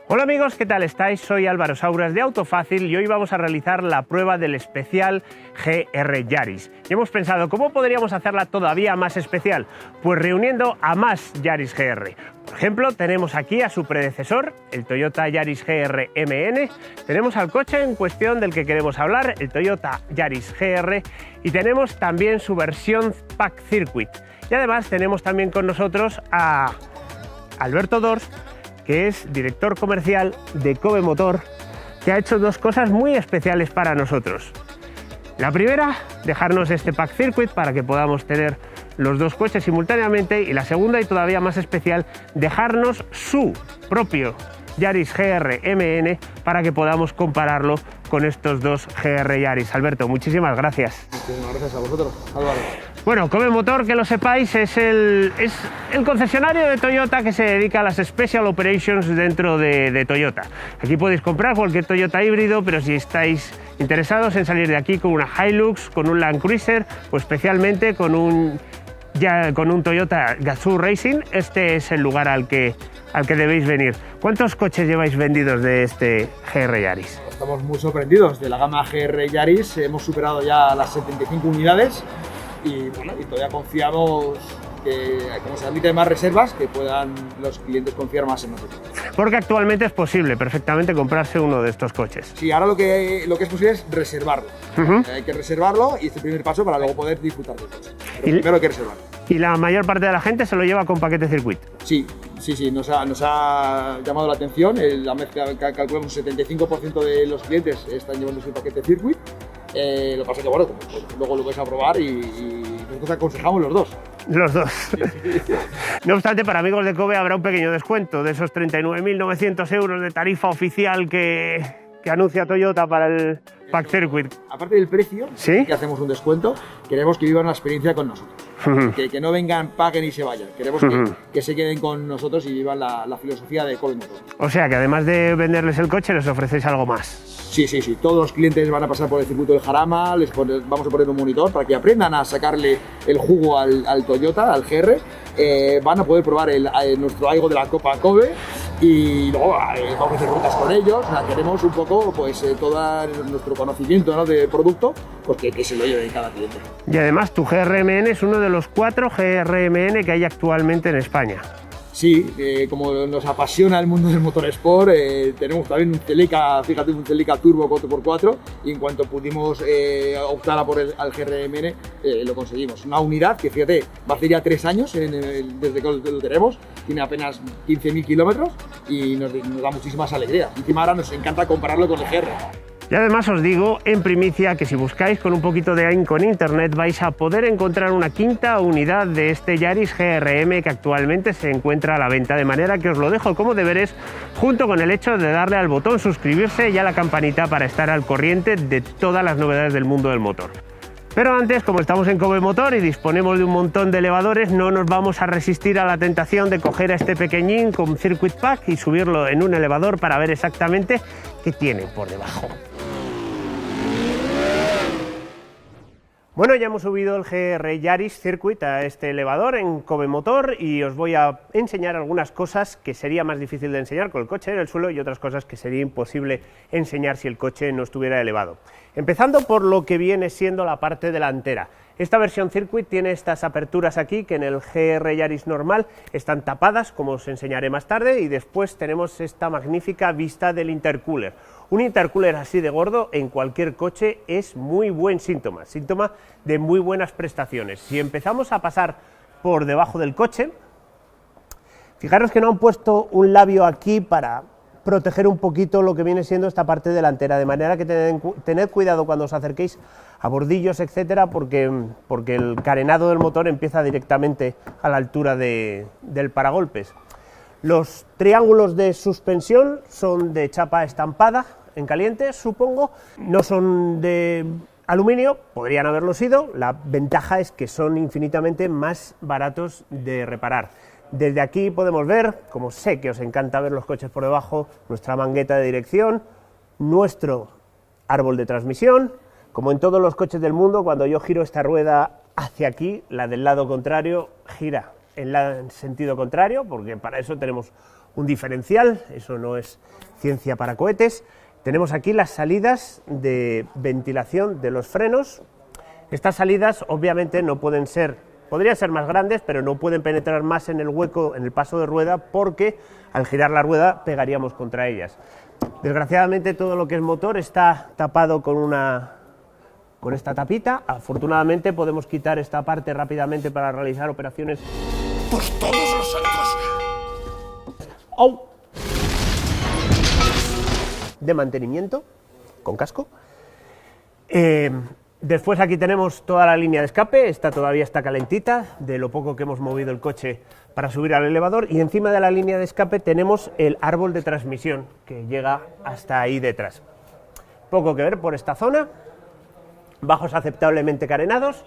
Hola amigos, ¿qué tal estáis? Soy Álvaro Sauras de Autofácil y hoy vamos a realizar la prueba del especial GR Yaris. Y hemos pensado, ¿cómo podríamos hacerla todavía más especial? Pues reuniendo a más Yaris GR. Por ejemplo, tenemos aquí a su predecesor, el Toyota Yaris GR MN, tenemos al coche en cuestión del que queremos hablar, el Toyota Yaris GR, y tenemos también su versión Pack Circuit. Y además tenemos también con nosotros a Alberto Dors, que es director comercial de Kobe Motor, que ha hecho dos cosas muy especiales para nosotros. La primera, dejarnos este Pack Circuit para que podamos tener los dos coches simultáneamente, y la segunda, y todavía más especial, dejarnos su propio Yaris GR MN para que podamos compararlo con estos dos GR Yaris. Alberto, muchísimas gracias. Muchísimas gracias a vosotros, Álvaro. Bueno, Kobe Motor, que lo sepáis, es el concesionario de Toyota que se dedica a las Special Operations dentro de Toyota. Aquí podéis comprar cualquier Toyota híbrido, pero si estáis interesados en salir de aquí con una Hilux, con un Land Cruiser, o especialmente con un Toyota Gazoo Racing, este es el lugar al que debéis venir. ¿Cuántos coches lleváis vendidos de este GR Yaris? Estamos muy sorprendidos de la gama GR Yaris, hemos superado ya las 75 unidades y, bueno, y todavía confiamos que, como se admiten más reservas, que puedan los clientes confiar más en nosotros. Porque actualmente es posible perfectamente comprarse uno de estos coches. Sí, ahora lo que es posible es reservarlo. Hay que reservarlo y es el primer paso para luego poder disfrutar del coche. Pero primero hay que reservarlo. ¿Y la mayor parte de la gente se lo lleva con paquete circuit? Sí, nos ha llamado la atención. La mezcla, calculamos un 75% de los clientes están llevando su paquete circuit. Lo que pasa es que, bueno, luego lo vais a probar y nosotros aconsejamos los dos. Los dos. No obstante, para amigos de Kobe habrá un pequeño descuento de esos 39.900 euros de tarifa oficial que anuncia Toyota para el Pack Circuit. Aparte del precio, ¿sí?, que hacemos un descuento, queremos que vivan la experiencia con nosotros. Que no vengan, paguen y se vayan. Queremos que se queden con nosotros y vivan la filosofía de Kobe Motor. O sea que además de venderles el coche, les ofrecéis algo más. Sí. Todos los clientes van a pasar por el circuito del Jarama, vamos a poner un monitor para que aprendan a sacarle el jugo al Toyota, al GR. Van a poder probar nuestro Aigo de la Copa Kobe y luego vamos a hacer rutas con ellos. O sea, queremos un poco, pues, todo nuestro conocimiento, ¿no?, de producto, pues que se lo lleve cada cliente. Y además tu GRMN es uno de los 4 GRMN que hay actualmente en España. Sí, como nos apasiona el mundo del motorsport, tenemos también un Celica, fíjate, un Celica Turbo 4x4, y en cuanto pudimos optar al GRMN, lo conseguimos. Una unidad que, fíjate, va a hacer ya 3 años desde que lo tenemos, tiene apenas 15.000 kilómetros y nos da muchísimas alegrías. Y encima ahora nos encanta compararlo con el GR. Y además os digo en primicia que si buscáis con un poquito de ahínco en internet vais a poder encontrar una 5ª unidad de este Yaris GRM que actualmente se encuentra a la venta, de manera que os lo dejo como deberes junto con el hecho de darle al botón suscribirse y a la campanita para estar al corriente de todas las novedades del mundo del motor. Pero antes, como estamos en Kobe Motor y disponemos de un montón de elevadores, no nos vamos a resistir a la tentación de coger a este pequeñín con Circuit Pack y subirlo en un elevador para ver exactamente qué tiene por debajo. Bueno, ya hemos subido el GR Yaris Circuit a este elevador en Kobe Motor y os voy a enseñar algunas cosas que sería más difícil de enseñar con el coche en el suelo y otras cosas que sería imposible enseñar si el coche no estuviera elevado. Empezando por lo que viene siendo la parte delantera. Esta versión Circuit tiene estas aperturas aquí que en el GR Yaris normal están tapadas, como os enseñaré más tarde, y después tenemos esta magnífica vista del intercooler. Un intercooler así de gordo en cualquier coche es muy buen síntoma de muy buenas prestaciones. Si empezamos a pasar por debajo del coche, fijaros que no han puesto un labio aquí para proteger un poquito lo que viene siendo esta parte delantera, de manera que tened cuidado cuando os acerquéis a bordillos, etcétera, porque el carenado del motor empieza directamente a la altura del paragolpes. Los triángulos de suspensión son de chapa estampada en caliente, supongo, no son de aluminio, podrían haberlo sido. La ventaja es que son infinitamente más baratos de reparar. Desde aquí podemos ver, como sé que os encanta ver los coches por debajo, nuestra mangueta de dirección, nuestro árbol de transmisión. Como en todos los coches del mundo, cuando yo giro esta rueda hacia aquí, la del lado contrario gira en sentido contrario, porque para eso tenemos un diferencial, eso no es ciencia para cohetes. Tenemos aquí las salidas de ventilación de los frenos. Estas salidas obviamente no pueden ser, podrían ser más grandes, pero no pueden penetrar más en el hueco, en el paso de rueda, porque al girar la rueda pegaríamos contra ellas. Desgraciadamente todo lo que es motor está tapado con esta tapita. Afortunadamente podemos quitar esta parte rápidamente para realizar operaciones. ¡Por todos los santos! ¡Oh! De mantenimiento con casco. Después aquí tenemos toda la línea de escape, esta todavía está calentita de lo poco que hemos movido el coche para subir al elevador, y encima de la línea de escape tenemos el árbol de transmisión que llega hasta ahí detrás. Poco que ver por esta zona, bajos aceptablemente carenados.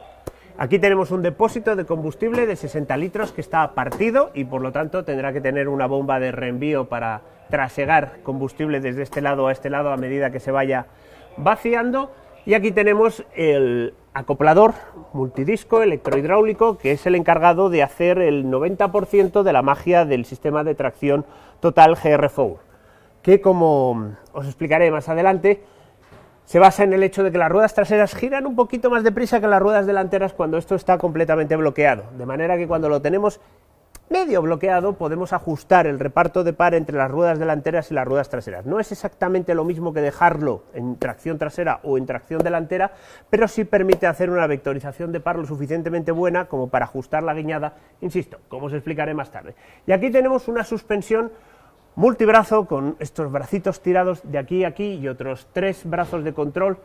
Aquí tenemos un depósito de combustible de 60 litros que está partido y por lo tanto tendrá que tener una bomba de reenvío para trasegar combustible desde este lado a este lado a medida que se vaya vaciando. Y aquí tenemos el acoplador multidisco electrohidráulico, que es el encargado de hacer el 90% de la magia del sistema de tracción total GR4, que, como os explicaré más adelante, se basa en el hecho de que las ruedas traseras giran un poquito más deprisa que las ruedas delanteras cuando esto está completamente bloqueado, de manera que cuando lo tenemos medio bloqueado podemos ajustar el reparto de par entre las ruedas delanteras y las ruedas traseras. No es exactamente lo mismo que dejarlo en tracción trasera o en tracción delantera, pero sí permite hacer una vectorización de par lo suficientemente buena como para ajustar la guiñada, insisto, como os explicaré más tarde. Y aquí tenemos una suspensión multibrazo con estos bracitos tirados de aquí a aquí y otros 3 brazos de control,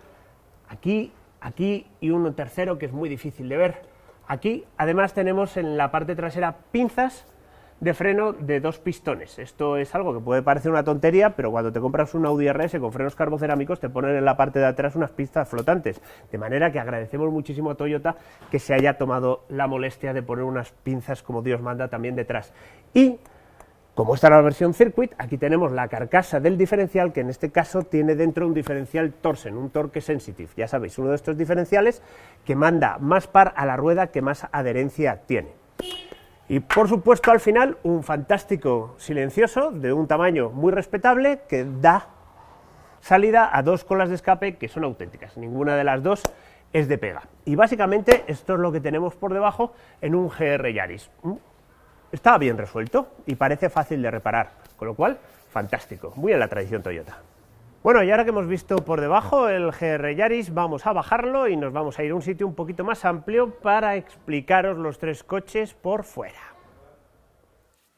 aquí, aquí y uno tercero que es muy difícil de ver. Aquí además tenemos en la parte trasera pinzas de freno de 2 pistones. Esto es algo que puede parecer una tontería, pero cuando te compras un Audi RS con frenos carbocerámicos te ponen en la parte de atrás unas pinzas flotantes, de manera que agradecemos muchísimo a Toyota que se haya tomado la molestia de poner unas pinzas como Dios manda también detrás. Y como esta es la versión Circuit, aquí tenemos la carcasa del diferencial, que en este caso tiene dentro un diferencial Torsen, un Torque Sensitive, ya sabéis, uno de estos diferenciales que manda más par a la rueda que más adherencia tiene. Y por supuesto al final un fantástico silencioso de un tamaño muy respetable que da salida a 2 colas de escape que son auténticas, ninguna de las dos es de pega. Y básicamente esto es lo que tenemos por debajo en un GR Yaris. Está bien resuelto y parece fácil de reparar, con lo cual, fantástico, muy en la tradición Toyota. Bueno, y ahora que hemos visto por debajo el GR Yaris, vamos a bajarlo y nos vamos a ir a un sitio un poquito más amplio para explicaros los 3 coches por fuera.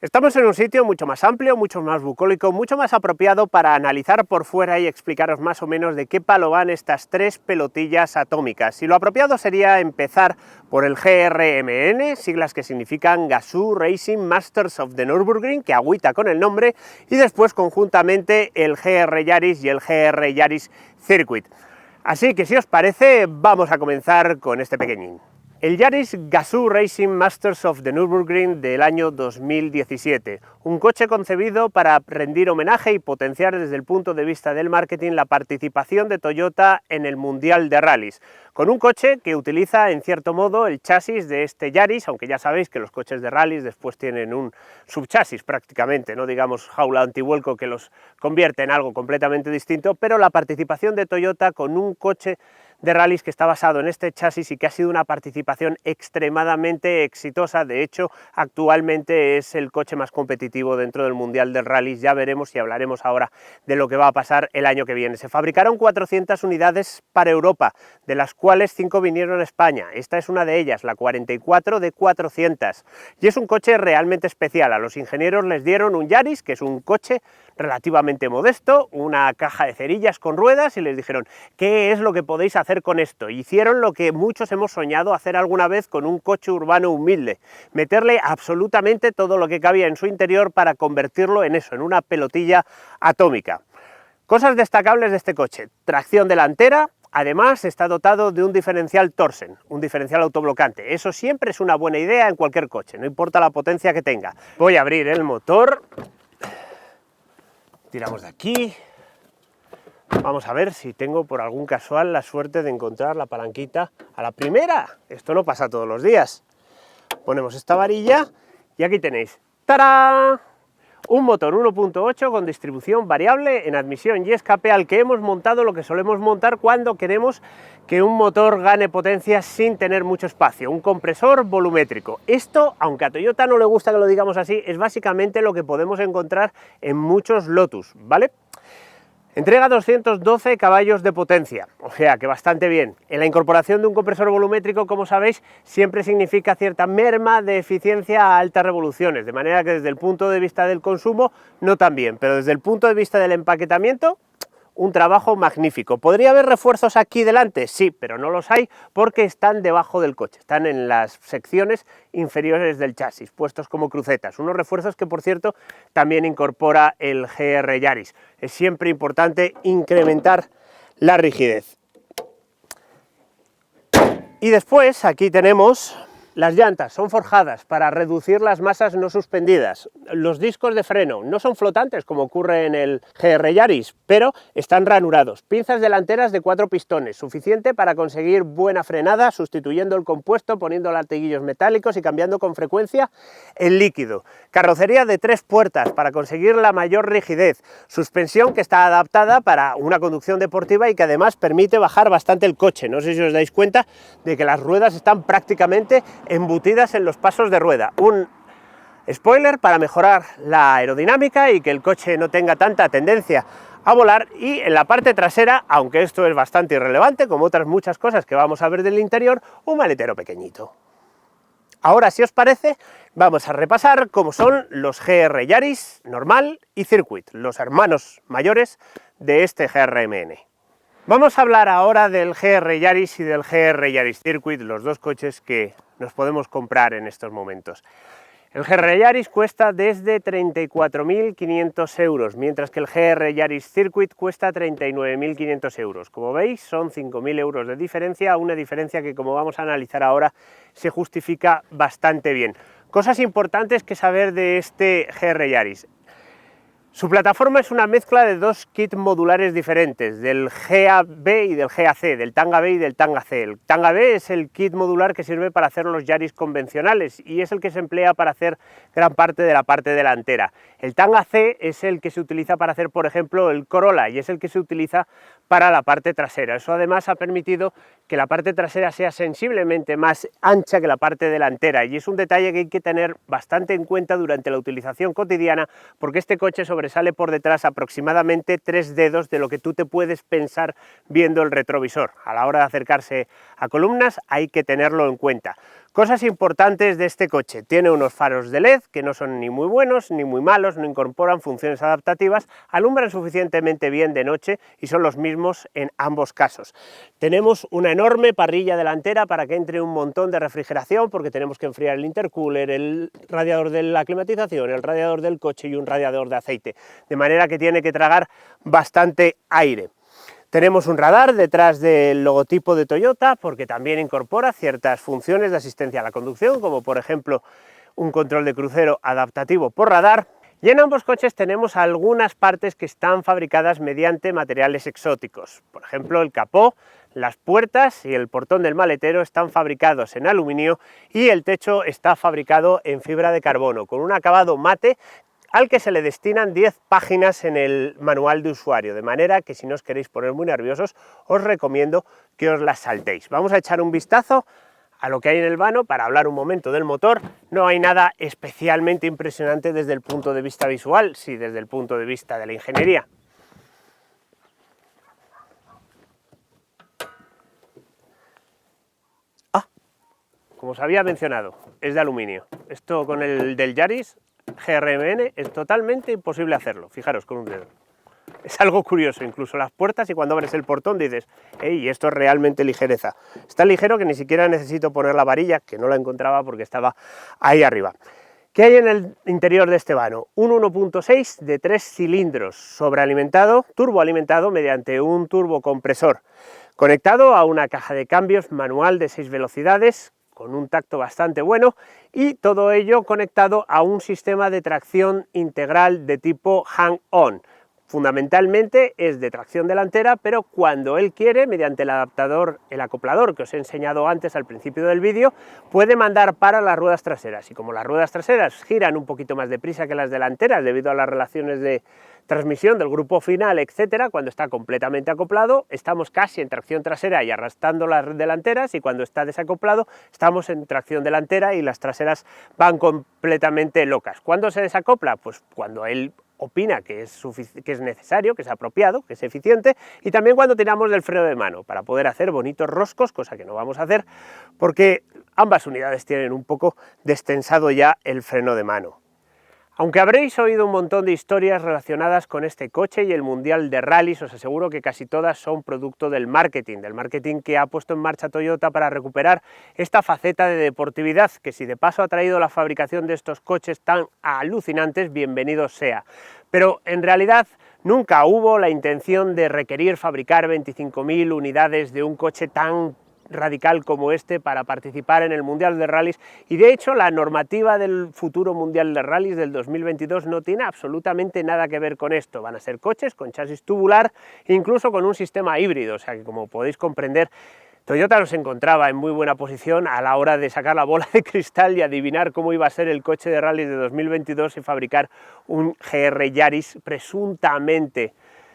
Estamos en un sitio mucho más amplio, mucho más bucólico, mucho más apropiado para analizar por fuera y explicaros más o menos de qué palo van estas 3 pelotillas atómicas. Y lo apropiado sería empezar por el GRMN, siglas que significan Gazoo Racing Masters of the Nürburgring, que agüita con el nombre, y después conjuntamente el GR Yaris y el GR Yaris Circuit. Así que si os parece, vamos a comenzar con este pequeñín. El Yaris Gazoo Racing Masters of the Nürburgring del año 2017, un coche concebido para rendir homenaje y potenciar desde el punto de vista del marketing la participación de Toyota en el Mundial de Rallys, con un coche que utiliza en cierto modo el chasis de este Yaris, aunque ya sabéis que los coches de rallies después tienen un subchasis prácticamente, no digamos jaula antivuelco que los convierte en algo completamente distinto, pero la participación de Toyota con un coche de rallies que está basado en este chasis y que ha sido una participación extremadamente exitosa. De hecho, actualmente es el coche más competitivo dentro del Mundial de Rallys. Ya veremos y hablaremos ahora de lo que va a pasar el año que viene. Se fabricaron 400 unidades para Europa, de las cuales 5 vinieron a España. Esta es una de ellas, la 44 de 400. Y es un coche realmente especial. A los ingenieros les dieron un Yaris, que es un coche relativamente modesto, una caja de cerillas con ruedas, y les dijeron, ¿qué es lo que podéis hacer con esto? Hicieron lo que muchos hemos soñado hacer alguna vez con un coche urbano humilde, meterle absolutamente todo lo que cabía en su interior para convertirlo en eso, en una pelotilla atómica. Cosas destacables de este coche: tracción delantera. Además está dotado de un diferencial Torsen, un diferencial autoblocante. Eso siempre es una buena idea en cualquier coche, no importa la potencia que tenga. Voy a abrir el motor. Tiramos de aquí. Vamos a ver si tengo por algún casual la suerte de encontrar la palanquita a la primera. Esto no pasa todos los días. Ponemos esta varilla y aquí tenéis. ¡Tarán! Un motor 1.8 con distribución variable en admisión y escape al que hemos montado lo que solemos montar cuando queremos que un motor gane potencia sin tener mucho espacio, un compresor volumétrico. Esto, aunque a Toyota no le gusta que lo digamos así, es básicamente lo que podemos encontrar en muchos Lotus, ¿vale? Entrega 212 caballos de potencia, o sea que bastante bien. En la incorporación de un compresor volumétrico, como sabéis, siempre significa cierta merma de eficiencia a altas revoluciones, de manera que desde el punto de vista del consumo no tan bien, pero desde el punto de vista del empaquetamiento, un trabajo magnífico. ¿Podría haber refuerzos aquí delante? Sí, pero no los hay porque están debajo del coche, están en las secciones inferiores del chasis, puestos como crucetas. Unos refuerzos que, por cierto, también incorpora el GR Yaris. Es siempre importante incrementar la rigidez. Y después aquí tenemos las llantas, son forjadas para reducir las masas no suspendidas. Los discos de freno no son flotantes como ocurre en el GR Yaris, pero están ranurados. Pinzas delanteras de 4 pistones, suficiente para conseguir buena frenada, sustituyendo el compuesto, poniendo latiguillos metálicos y cambiando con frecuencia el líquido. Carrocería de 3 puertas para conseguir la mayor rigidez. Suspensión que está adaptada para una conducción deportiva y que además permite bajar bastante el coche. No sé si os dais cuenta de que las ruedas están prácticamente embutidas en los pasos de rueda. Un spoiler para mejorar la aerodinámica y que el coche no tenga tanta tendencia a volar, y en la parte trasera, aunque esto es bastante irrelevante, como otras muchas cosas que vamos a ver del interior, un maletero pequeñito. Ahora, si os parece, vamos a repasar cómo son los GR Yaris normal y Circuit, los hermanos mayores de este GRMN. Vamos a hablar ahora del GR Yaris y del GR Yaris Circuit, los dos coches que nos podemos comprar en estos momentos. El GR Yaris cuesta desde 34.500 euros, mientras que el GR Yaris Circuit cuesta 39.500 euros. Como veis, son 5.000 euros de diferencia, una diferencia que, como vamos a analizar ahora, se justifica bastante bien. Cosas importantes que saber de este GR Yaris. Su plataforma es una mezcla de 2 kits modulares diferentes, del GAB y del GAC, del Tanga B y del Tanga C. El Tanga B es el kit modular que sirve para hacer los Yaris convencionales y es el que se emplea para hacer gran parte de la parte delantera. El Tanga C es el que se utiliza para hacer, por ejemplo, el Corolla, y es el que se utiliza para la parte trasera. Eso además ha permitido que la parte trasera sea sensiblemente más ancha que la parte delantera, y es un detalle que hay que tener bastante en cuenta durante la utilización cotidiana, porque este coche sobresale por detrás aproximadamente 3 dedos de lo que tú te puedes pensar viendo el retrovisor. A la hora de acercarse a columnas hay que tenerlo en cuenta. Cosas importantes de este coche: tiene unos faros de LED que no son ni muy buenos ni muy malos, no incorporan funciones adaptativas, alumbran suficientemente bien de noche y son los mismos en ambos casos. Tenemos una enorme parrilla delantera para que entre un montón de refrigeración, porque tenemos que enfriar el intercooler, el radiador de la climatización, el radiador del coche y un radiador de aceite, de manera que tiene que tragar bastante aire. Tenemos un radar detrás del logotipo de Toyota, porque también incorpora ciertas funciones de asistencia a la conducción, como por ejemplo un control de crucero adaptativo por radar. Y en ambos coches tenemos algunas partes que están fabricadas mediante materiales exóticos. Por ejemplo, el capó, las puertas y el portón del maletero están fabricados en aluminio y el techo está fabricado en fibra de carbono, con un acabado mate al que se le destinan 10 páginas en el manual de usuario, de manera que si no os queréis poner muy nerviosos, os recomiendo que os las saltéis. Vamos a echar un vistazo a lo que hay en el vano para hablar un momento del motor. No hay nada especialmente impresionante desde el punto de vista visual, sí desde el punto de vista de la ingeniería. Como os había mencionado, es de aluminio. Esto con el del Yaris GRMN es totalmente imposible hacerlo, fijaros, con un dedo. Es algo curioso, incluso las puertas, y cuando abres el portón dices, ¡ey! Esto es realmente ligereza. Es tan ligero que ni siquiera necesito poner la varilla, que no la encontraba porque estaba ahí arriba. ¿Qué hay en el interior de este vano? Un 1.6 de 3 cilindros, sobrealimentado, turboalimentado mediante un turbocompresor, conectado a una caja de cambios manual de 6 velocidades, con un tacto bastante bueno, y todo ello conectado a un sistema de tracción integral de tipo hang-on. Fundamentalmente es de tracción delantera, pero cuando él quiere, mediante el adaptador, el acoplador que os he enseñado antes al principio del vídeo, puede mandar para las ruedas traseras. Y como las ruedas traseras giran un poquito más deprisa que las delanteras debido a las relaciones de transmisión del grupo final, etcétera, cuando está completamente acoplado estamos casi en tracción trasera y arrastrando las delanteras, y cuando está desacoplado estamos en tracción delantera y las traseras van completamente locas. ¿Cuándo se desacopla? Pues cuando él opina que es necesario, que es apropiado, que es eficiente, y también cuando tiramos del freno de mano, para poder hacer bonitos roscos, cosa que no vamos a hacer, porque ambas unidades tienen un poco destensado ya el freno de mano. Aunque habréis oído un montón de historias relacionadas con este coche y el Mundial de Rallys, os aseguro que casi todas son producto del marketing que ha puesto en marcha Toyota para recuperar esta faceta de deportividad, que si de paso ha traído la fabricación de estos coches tan alucinantes, bienvenido sea. Pero en realidad nunca hubo la intención de requerir fabricar 25.000 unidades de un coche tan radical como este para participar en el Mundial de Rallys, y de hecho la normativa del futuro Mundial de Rallys del 2022 no tiene absolutamente nada que ver con esto. Van a ser coches con chasis tubular, incluso con un sistema híbrido, o sea que, como podéis comprender, Toyota nos encontraba en muy buena posición a la hora de sacar la bola de cristal y adivinar cómo iba a ser el coche de rallys de 2022 y fabricar un GR Yaris presuntamente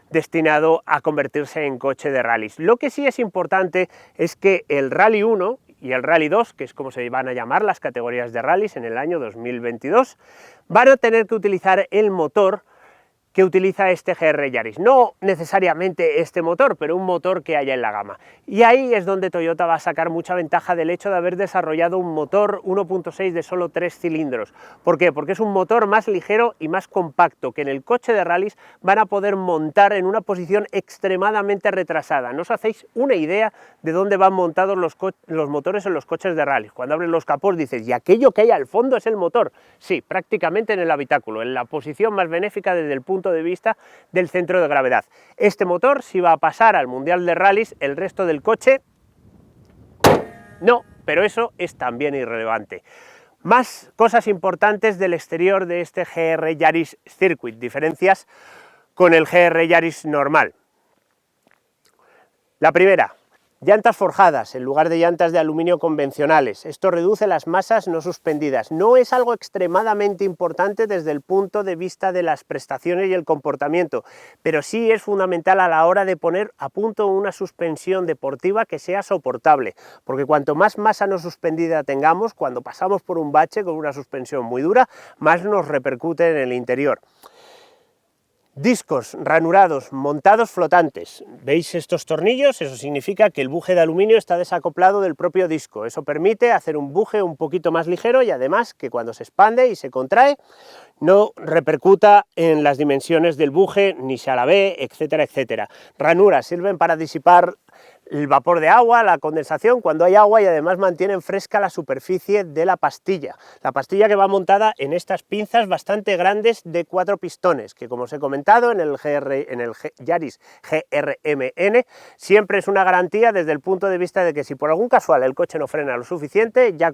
destinado a convertirse en coche de rallies. Lo que sí es importante es que el Rally 1 y el Rally 2, que es como se van a llamar las categorías de rallies en el año 2022, van a tener que utilizar el motor que utiliza este GR Yaris. No necesariamente este motor, pero un motor que haya en la gama. Y ahí es donde Toyota va a sacar mucha ventaja del hecho de haber desarrollado un motor 1.6 de solo 3 cilindros. ¿Por qué? Porque es un motor más ligero y más compacto, que en el coche de rallies van a poder montar en una posición extremadamente retrasada. No os hacéis una idea de dónde van montados los motores en los coches de rallies. Cuando abren los capós dices, ¿y aquello que hay al fondo es el motor? Sí, prácticamente en el habitáculo, en la posición más benéfica desde el punto de vista del centro de gravedad. Este motor, si va a pasar al Mundial de Rallys, el resto del coche no, pero eso es también irrelevante. Más cosas importantes del exterior de este GR Yaris Circuit, diferencias con el GR Yaris normal. La primera, llantas forjadas en lugar de llantas de aluminio convencionales. Esto reduce las masas no suspendidas. No es algo extremadamente importante desde el punto de vista de las prestaciones y el comportamiento, pero sí es fundamental a la hora de poner a punto una suspensión deportiva que sea soportable, porque cuanto más masa no suspendida tengamos, cuando pasamos por un bache con una suspensión muy dura, más nos repercute en el interior. Discos ranurados montados flotantes. ¿Veis estos tornillos? Eso significa que el buje de aluminio está desacoplado del propio disco. Eso permite hacer un buje un poquito más ligero y además que cuando se expande y se contrae no repercuta en las dimensiones del buje, ni se alabee, etcétera, etcétera. Ranuras sirven para disipar el vapor de agua, la condensación cuando hay agua, y además mantienen fresca la superficie de la pastilla. La pastilla que va montada en estas pinzas bastante grandes de 4 pistones, que como os he comentado en el Yaris GRMN siempre es una garantía desde el punto de vista de que si por algún casual el coche no frena lo suficiente, ya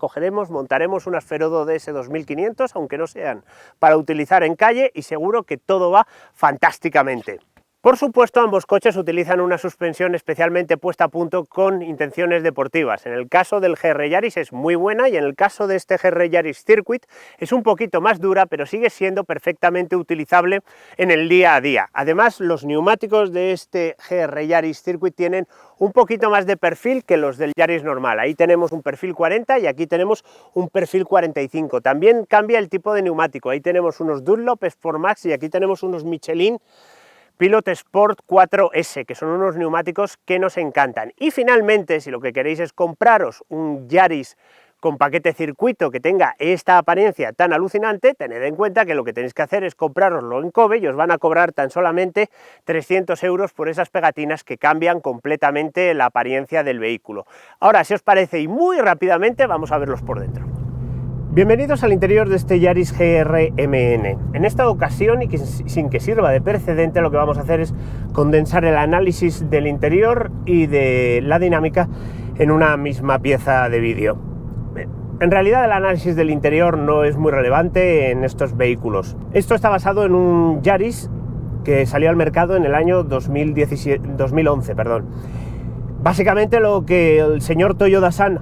montaremos unas Ferodo DS 2500, aunque no sean para utilizar en calle, y seguro que todo va fantásticamente. Por supuesto, ambos coches utilizan una suspensión especialmente puesta a punto con intenciones deportivas. En el caso del GR Yaris es muy buena, y en el caso de este GR Yaris Circuit es un poquito más dura, pero sigue siendo perfectamente utilizable en el día a día. Además, los neumáticos de este GR Yaris Circuit tienen un poquito más de perfil que los del Yaris normal. Ahí tenemos un perfil 40 y aquí tenemos un perfil 45. También cambia el tipo de neumático. Ahí tenemos unos Dunlop Sportmax y aquí tenemos unos Michelin Pilot Sport 4S, que son unos neumáticos que nos encantan. Y finalmente, si lo que queréis es compraros un Yaris con paquete circuito que tenga esta apariencia tan alucinante, tened en cuenta que lo que tenéis que hacer es comprároslo en Kobe y os van a cobrar tan solamente 300 € por esas pegatinas que cambian completamente la apariencia del vehículo. Ahora, si os parece, y muy rápidamente, vamos a verlos por dentro. Bienvenidos al interior de este Yaris GRMN. En esta ocasión, y sin que sirva de precedente, lo que vamos a hacer es condensar el análisis del interior y de la dinámica en una misma pieza de vídeo. En realidad el análisis del interior no es muy relevante en estos vehículos. Esto está basado en un Yaris que salió al mercado en el año 2011. Básicamente lo que el señor Toyoda-san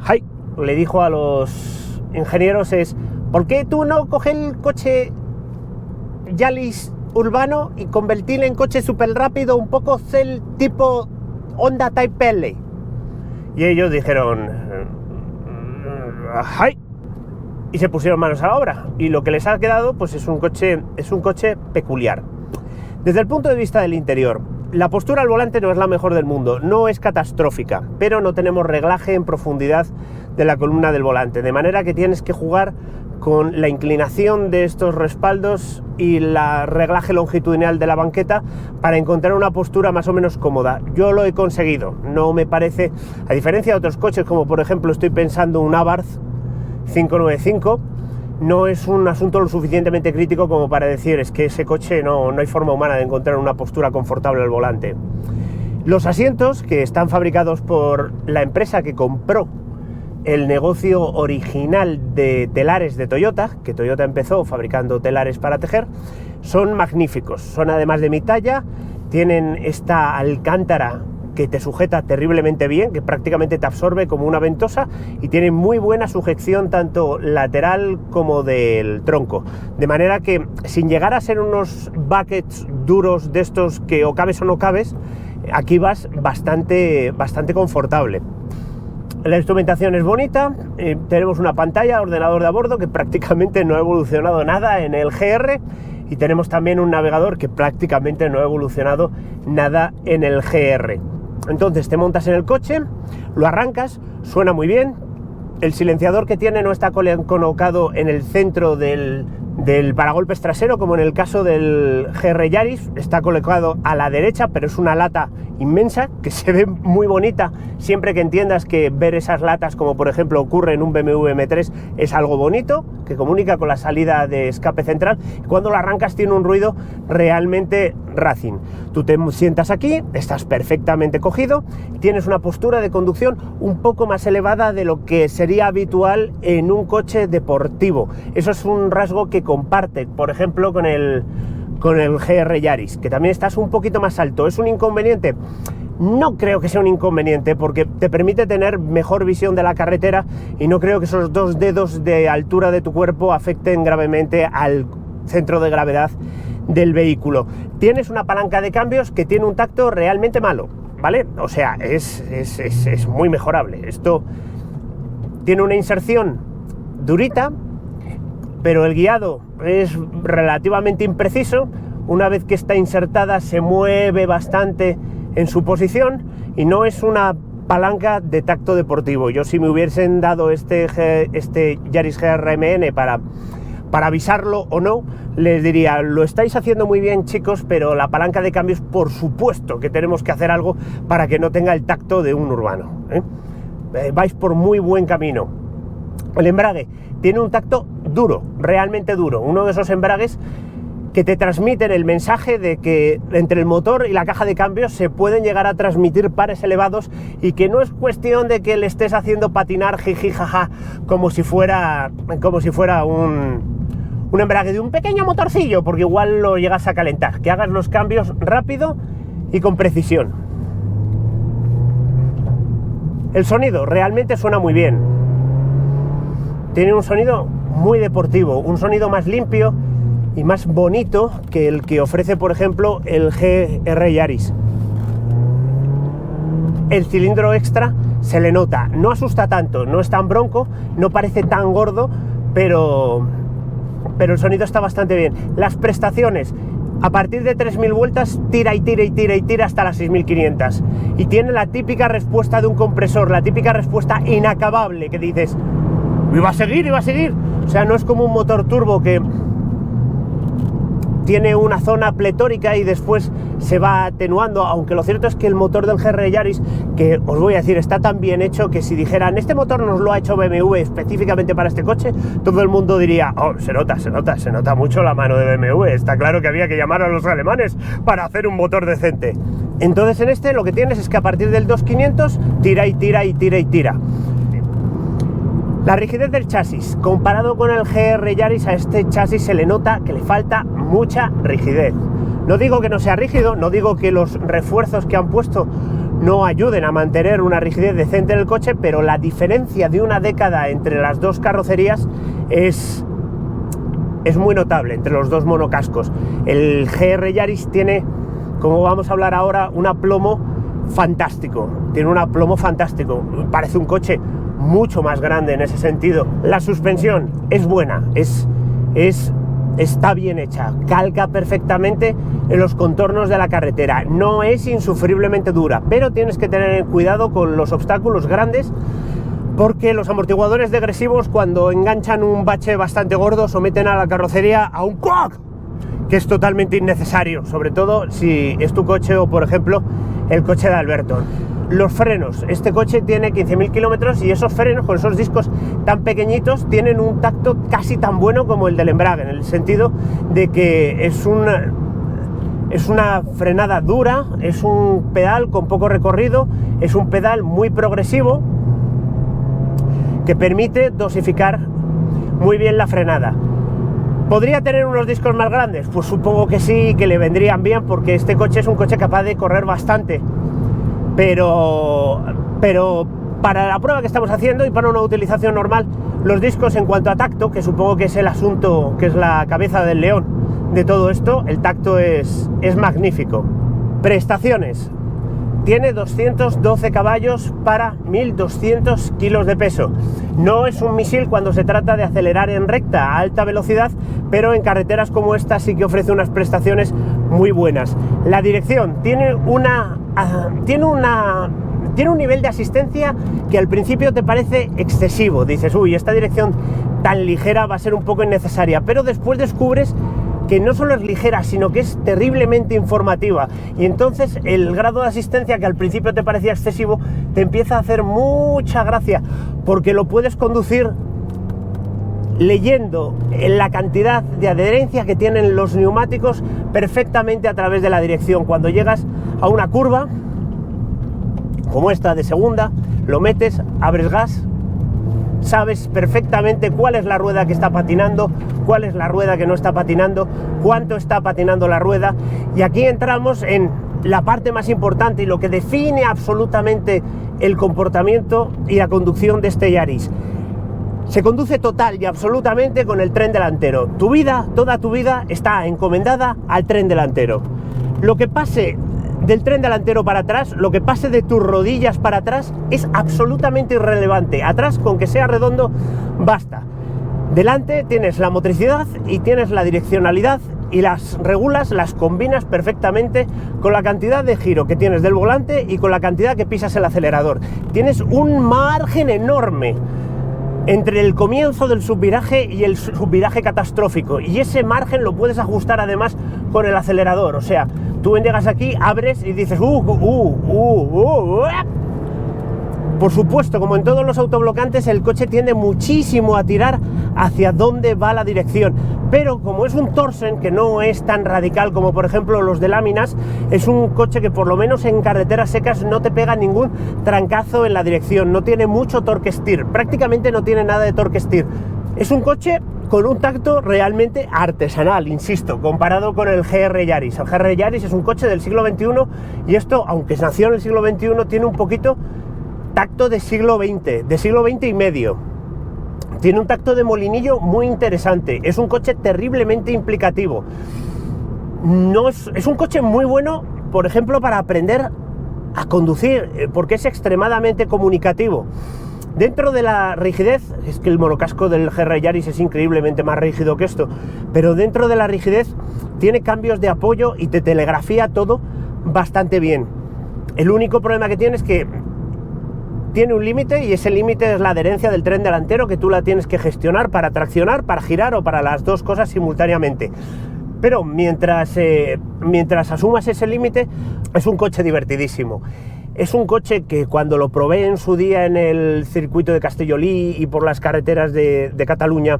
le dijo a los ingenieros es: ¿por qué tú no coges el coche Yaris urbano y convertirlo en coche súper rápido, un poco cel tipo Honda Type L? Y ellos dijeron ¡ay! Y se pusieron manos a la obra, y lo que les ha quedado pues es un coche peculiar. Desde el punto de vista del interior, la postura al volante no es la mejor del mundo, no es catastrófica, pero no tenemos reglaje en profundidad de la columna del volante, de manera que tienes que jugar con la inclinación de estos respaldos y el reglaje longitudinal de la banqueta para encontrar una postura más o menos cómoda. Yo lo he conseguido, no me parece, a diferencia de otros coches como por ejemplo estoy pensando un Abarth 595, no es un asunto lo suficientemente crítico como para decir es que ese coche no hay forma humana de encontrar una postura confortable al volante. Los asientos, que están fabricados por la empresa que compró el negocio original de telares de Toyota, que Toyota empezó fabricando telares para tejer, son magníficos, son además de mi talla, tienen esta alcántara que te sujeta terriblemente bien, que prácticamente te absorbe como una ventosa, y tiene muy buena sujeción tanto lateral como del tronco, de manera que sin llegar a ser unos buckets duros de estos que o cabes o no cabes, aquí vas bastante confortable. La instrumentación es bonita, tenemos una pantalla, ordenador de a bordo que prácticamente no ha evolucionado nada en el GR, y tenemos también un navegador que prácticamente no ha evolucionado nada en el GR. Entonces te montas en el coche, lo arrancas, suena muy bien, el silenciador que tiene no está colocado en el centro del paragolpes trasero como en el caso del GR Yaris, está colocado a la derecha, pero es una lata inmensa que se ve muy bonita siempre que entiendas que ver esas latas, como por ejemplo ocurre en un BMW M3, es algo bonito, que comunica con la salida de escape central, y cuando lo arrancas tiene un ruido realmente racing. Tú te sientas aquí, estás perfectamente cogido, tienes una postura de conducción un poco más elevada de lo que sería habitual en un coche deportivo. Eso es un rasgo que comparte, por ejemplo, con el GR Yaris, que también estás un poquito más alto. ¿Es un inconveniente? No creo que sea un inconveniente, porque te permite tener mejor visión de la carretera, y no creo que esos 2 dedos de altura de tu cuerpo afecten gravemente al centro de gravedad del vehículo. Tienes una palanca de cambios que tiene un tacto realmente malo, ¿vale? O sea, es muy mejorable. Esto tiene una inserción durita, pero el guiado es relativamente impreciso. Una vez que está insertada se mueve bastante en su posición, y no es una palanca de tacto deportivo. Yo, si me hubiesen dado este Yaris GRMN para avisarlo o no, les diría: lo estáis haciendo muy bien, chicos, pero la palanca de cambios, por supuesto que tenemos que hacer algo para que no tenga el tacto de un urbano, vais por muy buen camino. El embrague tiene un tacto duro, realmente duro, uno de esos embragues que te transmiten el mensaje de que entre el motor y la caja de cambios se pueden llegar a transmitir pares elevados, y que no es cuestión de que le estés haciendo patinar jiji jaja como si fuera un embrague de un pequeño motorcillo, porque igual lo llegas a calentar. Que hagas los cambios rápido y con precisión. El sonido realmente suena muy bien, tiene un sonido muy deportivo, un sonido más limpio y más bonito que el que ofrece, por ejemplo, el GR Yaris. El cilindro extra se le nota, no asusta tanto, no es tan bronco, no parece tan gordo, pero el sonido está bastante bien. Las prestaciones, a partir de 3.000 vueltas tira y tira y tira y tira hasta las 6.500, y tiene la típica respuesta de un compresor, la típica respuesta inacabable que dices: iba a seguir. O sea, no es como un motor turbo que tiene una zona pletórica y después se va atenuando, aunque lo cierto es que el motor del GR Yaris, que os voy a decir, está tan bien hecho que si dijeran: este motor nos lo ha hecho BMW específicamente para este coche, todo el mundo diría: oh, se nota mucho la mano de BMW, está claro que había que llamar a los alemanes para hacer un motor decente. Entonces en este lo que tienes es que a partir del 2500 tira y tira y tira y tira. La rigidez del chasis, comparado con el GR Yaris, a este chasis se le nota que le falta mucha rigidez. No digo que no sea rígido, no digo que los refuerzos que han puesto no ayuden a mantener una rigidez decente en el coche, pero la diferencia de una década entre las dos carrocerías es muy notable, entre los dos monocascos. El GR Yaris tiene, como vamos a hablar ahora, un aplomo fantástico, parece un coche mucho más grande en ese sentido. La suspensión es buena, está bien hecha, calca perfectamente en los contornos de la carretera, no es insufriblemente dura, pero tienes que tener cuidado con los obstáculos grandes, porque los amortiguadores degresivos, cuando enganchan un bache bastante gordo, someten a la carrocería a un ¡cuac!, que es totalmente innecesario, sobre todo si es tu coche o, por ejemplo, el coche de Alberto. Los frenos, este coche tiene 15.000 kilómetros y esos frenos, con esos discos tan pequeñitos, tienen un tacto casi tan bueno como el del embrague, en el sentido de que es una frenada dura, es un pedal con poco recorrido, es un pedal muy progresivo que permite dosificar muy bien la frenada. ¿Podría tener unos discos más grandes? Pues supongo que sí, que le vendrían bien, porque este coche es un coche capaz de correr bastante. Pero para la prueba que estamos haciendo y para una utilización normal, los discos en cuanto a tacto, que supongo que es el asunto, que es la cabeza del león de todo esto, el tacto es magnífico. Prestaciones. Tiene 212 caballos para 1200 kilos de peso. No es un misil cuando se trata de acelerar en recta a alta velocidad, pero en carreteras como esta sí que ofrece unas prestaciones muy buenas. La dirección tiene un nivel de asistencia que al principio te parece excesivo. Dices, uy, esta dirección tan ligera va a ser un poco innecesaria, pero después descubres que no solo es ligera, sino que es terriblemente informativa, y entonces el grado de asistencia que al principio te parecía excesivo te empieza a hacer mucha gracia, porque lo puedes conducir leyendo la cantidad de adherencia que tienen los neumáticos perfectamente a través de la dirección. Cuando llegas a una curva como esta de segunda, lo metes, abres gas, sabes perfectamente cuál es la rueda que está patinando, cuál es la rueda que no está patinando, cuánto está patinando la rueda, y aquí entramos en la parte más importante y lo que define absolutamente el comportamiento y la conducción de este Yaris. Se conduce total y absolutamente con el tren delantero. Tu vida, toda tu vida, está encomendada al tren delantero. Lo que pase del tren delantero para atrás, lo que pase de tus rodillas para atrás, es absolutamente irrelevante. Atrás, con que sea redondo, basta. Delante tienes la motricidad y tienes la direccionalidad, y las regulas, las combinas perfectamente con la cantidad de giro que tienes del volante y con la cantidad que pisas el acelerador. Tienes un margen enorme entre el comienzo del subviraje y el subviraje catastrófico, y ese margen lo puedes ajustar además con el acelerador. O sea, tú llegas aquí, abres y dices Por supuesto, como en todos los autoblocantes, el coche tiende muchísimo a tirar hacia donde va la dirección, pero como es un Torsen que no es tan radical como por ejemplo los de láminas, es un coche que por lo menos en carreteras secas no te pega ningún trancazo en la dirección, no tiene mucho torque steer, prácticamente no tiene nada de torque steer. Es un coche con un tacto realmente artesanal, insisto, comparado con el GR Yaris. El GR Yaris es un coche del siglo XXI, y esto, aunque nació en el siglo XXI, tiene un poquito tacto de siglo XX y medio. Tiene un tacto de molinillo muy interesante. Es un coche terriblemente implicativo. Es un coche muy bueno, por ejemplo, para aprender a conducir, porque es extremadamente comunicativo. Dentro de la rigidez, es que el monocasco del GR Yaris es increíblemente más rígido que esto, pero dentro de la rigidez tiene cambios de apoyo y te telegrafía todo bastante bien. El único problema que tiene es que tiene un límite, y ese límite es la adherencia del tren delantero, que tú la tienes que gestionar para traccionar, para girar o para las dos cosas simultáneamente. Pero mientras asumas ese límite, es un coche divertidísimo. Es un coche que cuando lo probé en su día en el circuito de Castellolí y por las carreteras de Cataluña,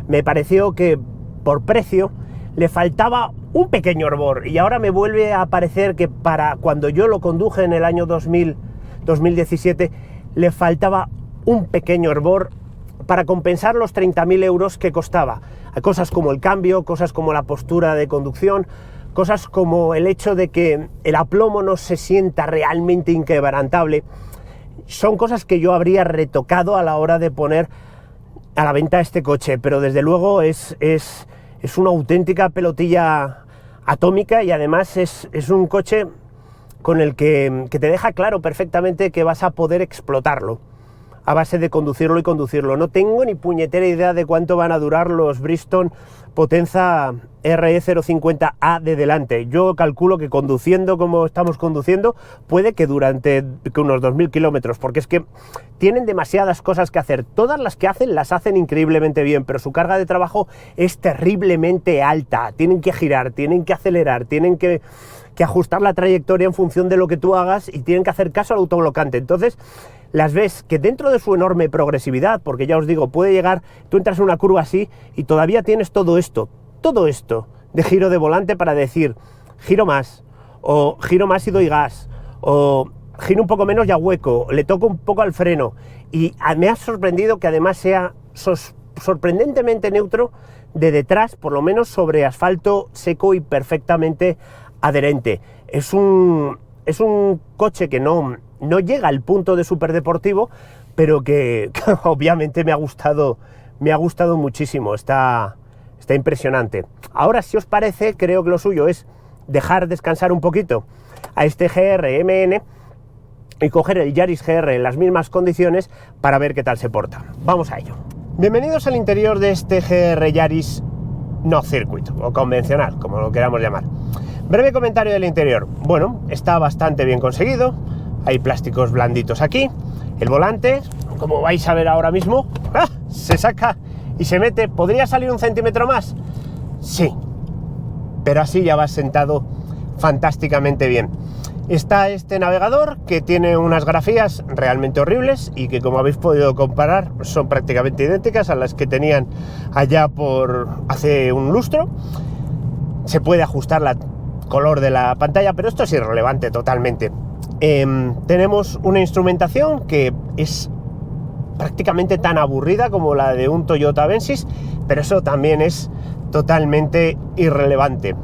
me pareció que por precio le faltaba un pequeño hervor, y ahora me vuelve a parecer que para cuando yo lo conduje en el año 2017 le faltaba un pequeño hervor para compensar los 30.000 euros que costaba. Hay cosas como el cambio, cosas como la postura de conducción, cosas como el hecho de que el aplomo no se sienta realmente inquebrantable, son cosas que yo habría retocado a la hora de poner a la venta este coche, pero desde luego es una auténtica pelotilla atómica, y además es un coche con el que te deja claro perfectamente que vas a poder explotarlo a base de conducirlo y conducirlo. No tengo ni puñetera idea de cuánto van a durar los Bristol Potenza RE050A de delante. Yo calculo que conduciendo como estamos conduciendo, puede que durante unos 2000 kilómetros, porque es que tienen demasiadas cosas que hacer. Todas las que hacen, las hacen increíblemente bien, pero su carga de trabajo es terriblemente alta. Tienen que girar, tienen que acelerar, tienen que ajustar la trayectoria en función de lo que tú hagas, y tienen que hacer caso al autoblocante. Entonces, las ves que dentro de su enorme progresividad, porque ya os digo, puede llegar, tú entras en una curva así y todavía tienes todo esto de giro de volante para decir, giro más y doy gas, o giro un poco menos y ahueco, le toco un poco al freno, y me ha sorprendido que además sea sorprendentemente neutro de detrás, por lo menos sobre asfalto seco y perfectamente adherente. Es un coche que no llega al punto de superdeportivo, pero que obviamente me ha gustado muchísimo, está impresionante. Ahora, si os parece, creo que lo suyo es dejar descansar un poquito a este GR-MN y coger el Yaris GR en las mismas condiciones para ver qué tal se porta. Vamos a ello. Bienvenidos al interior de este GR Yaris no circuit, o convencional, como lo queramos llamar. Breve comentario del interior. Bueno, está bastante bien conseguido. Hay plásticos blanditos aquí. El volante, como vais a ver ahora mismo, se saca y se mete. ¿Podría salir un centímetro más? Sí, pero así ya vas sentado fantásticamente bien. Está este navegador que tiene unas grafías realmente horribles y que, como habéis podido comparar, son prácticamente idénticas a las que tenían allá por hace un lustro. Se puede ajustar la color de la pantalla, pero esto es irrelevante totalmente. Tenemos una instrumentación que es prácticamente tan aburrida como la de un Toyota Avensis, pero eso también es totalmente irrelevante.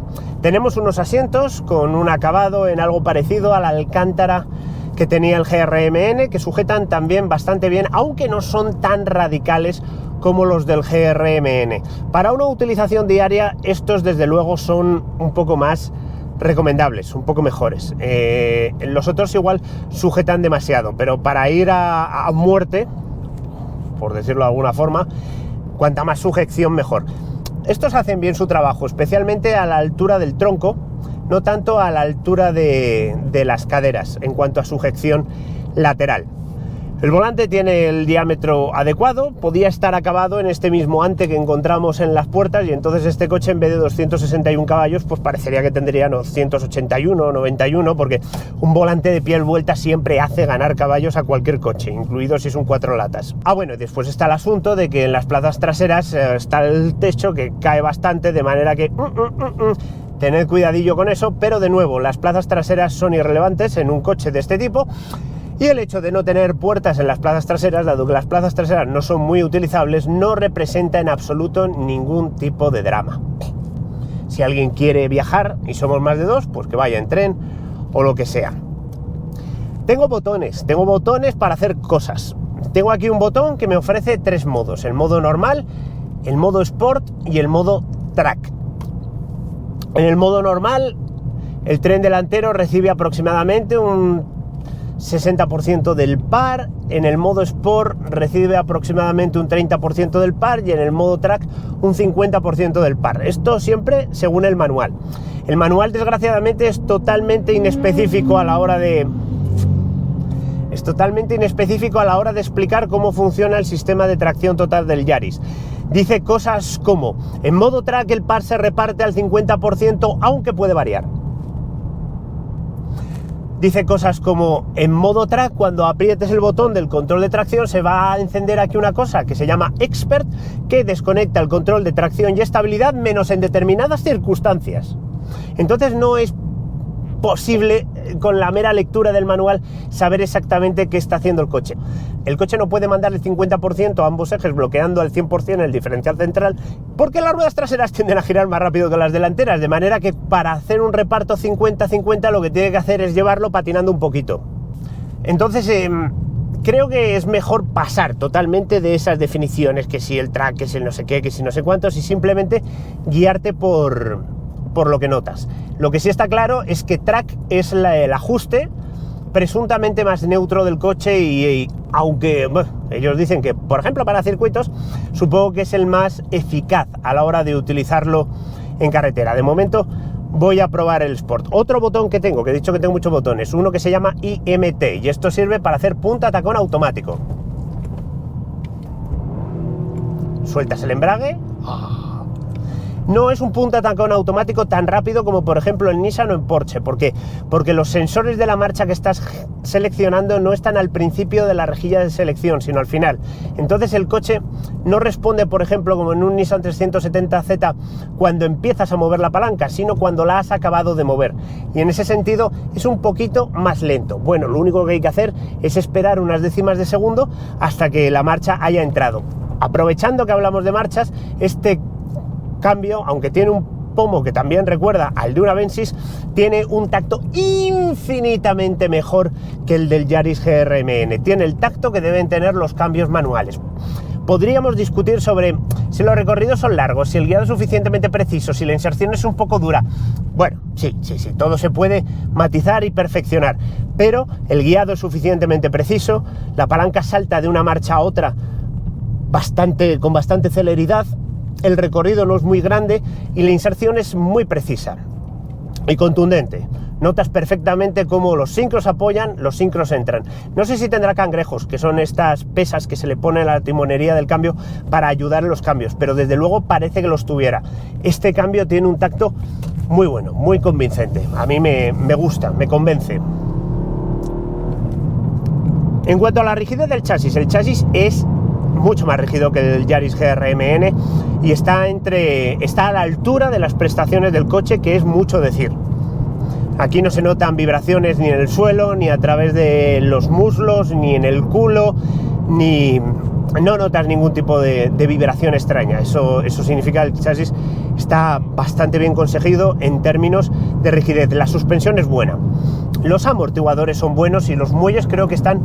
Tenemos unos asientos con un acabado en algo parecido a la alcántara que tenía el GR-MN, que sujetan también bastante bien, aunque no son tan radicales como los del GR-MN. Para una utilización diaria, estos desde luego son un poco más recomendables, un poco mejores. Los otros igual sujetan demasiado, pero para ir a muerte, por decirlo de alguna forma, cuanta más sujeción mejor. Estos hacen bien su trabajo, especialmente a la altura del tronco, no tanto a la altura de las caderas en cuanto a sujeción lateral. El volante tiene el diámetro adecuado, podía estar acabado en este mismo ante que encontramos en las puertas, y entonces este coche, en vez de 261 caballos, pues parecería que tendría 281 o 91, porque un volante de piel vuelta siempre hace ganar caballos a cualquier coche, incluido si es un 4 latas. Bueno, y después está el asunto de que en las plazas traseras está el techo que cae bastante, de manera que tened cuidadillo con eso, pero de nuevo, las plazas traseras son irrelevantes en un coche de este tipo. Y el hecho de no tener puertas en las plazas traseras, dado que las plazas traseras no son muy utilizables, no representa en absoluto ningún tipo de drama. Si alguien quiere viajar y somos más de dos, pues que vaya en tren o lo que sea. Tengo botones para hacer cosas. Tengo aquí un botón que me ofrece 3 modos: el modo normal, el modo Sport y el modo Track. En el modo normal, el tren delantero recibe aproximadamente un 60% del par, en el modo Sport recibe aproximadamente un 30% del par, y en el modo Track un 50% del par. Esto siempre según el manual. El manual, desgraciadamente, es totalmente inespecífico a la hora de explicar cómo funciona el sistema de tracción total del Yaris. Dice cosas como: en modo Track el par se reparte al 50%, aunque puede variar. Dice cosas como: en modo Track, cuando aprietes el botón del control de tracción, se va a encender aquí una cosa que se llama Expert, que desconecta el control de tracción y estabilidad, menos en determinadas circunstancias. Entonces no es imposible con la mera lectura del manual saber exactamente qué está haciendo el coche. El coche no puede mandar el 50% a ambos ejes bloqueando al 100% el diferencial central, porque las ruedas traseras tienden a girar más rápido que las delanteras, de manera que para hacer un reparto 50-50 lo que tiene que hacer es llevarlo patinando un poquito. Entonces creo que es mejor pasar totalmente de esas definiciones, que si el track, que si el no sé qué, que si no sé cuántos, y simplemente guiarte por lo que notas. Lo que sí está claro es que track es el ajuste presuntamente más neutro del coche y aunque bueno, ellos dicen que, por ejemplo, para circuitos, supongo que es el más eficaz a la hora de utilizarlo en carretera. De momento voy a probar el Sport. Otro botón que tengo, que he dicho que tengo muchos botones, uno que se llama IMT, y esto sirve para hacer punta tacón automático. Sueltas el embrague. No es un punta tacón automático tan rápido como por ejemplo en Nissan o en Porsche. ¿Por qué? Porque los sensores de la marcha que estás seleccionando no están al principio de la rejilla de selección, sino al final. Entonces el coche no responde, por ejemplo, como en un Nissan 370Z cuando empiezas a mover la palanca, sino cuando la has acabado de mover. Y en ese sentido es un poquito más lento. Bueno, lo único que hay que hacer es esperar unas décimas de segundo hasta que la marcha haya entrado. Aprovechando que hablamos de marchas, este cambio, aunque tiene un pomo que también recuerda al de una Avensis, tiene un tacto infinitamente mejor que el del Yaris GR-MN. Tiene el tacto que deben tener los cambios manuales. Podríamos discutir sobre si los recorridos son largos, si el guiado es suficientemente preciso, si la inserción es un poco dura. Bueno, sí, todo se puede matizar y perfeccionar, pero el guiado es suficientemente preciso, la palanca salta de una marcha a otra con bastante celeridad, el recorrido no es muy grande y la inserción es muy precisa y contundente. Notas perfectamente cómo los sincros apoyan, los sincros entran. No sé si tendrá cangrejos, que son estas pesas que se le ponen a la timonería del cambio para ayudar en los cambios, pero desde luego parece que los tuviera. Este cambio tiene un tacto muy bueno, muy convincente. A mí me gusta, me convence. En cuanto a la rigidez del chasis, el chasis es mucho más rígido que el Yaris GR-MN y está a la altura de las prestaciones del coche, que es mucho decir. Aquí no se notan vibraciones ni en el suelo, ni a través de los muslos, ni en el culo, no notas ningún tipo de vibración extraña. Eso significa que el chasis está bastante bien conseguido en términos de rigidez. La suspensión es buena, los amortiguadores son buenos y los muelles creo que están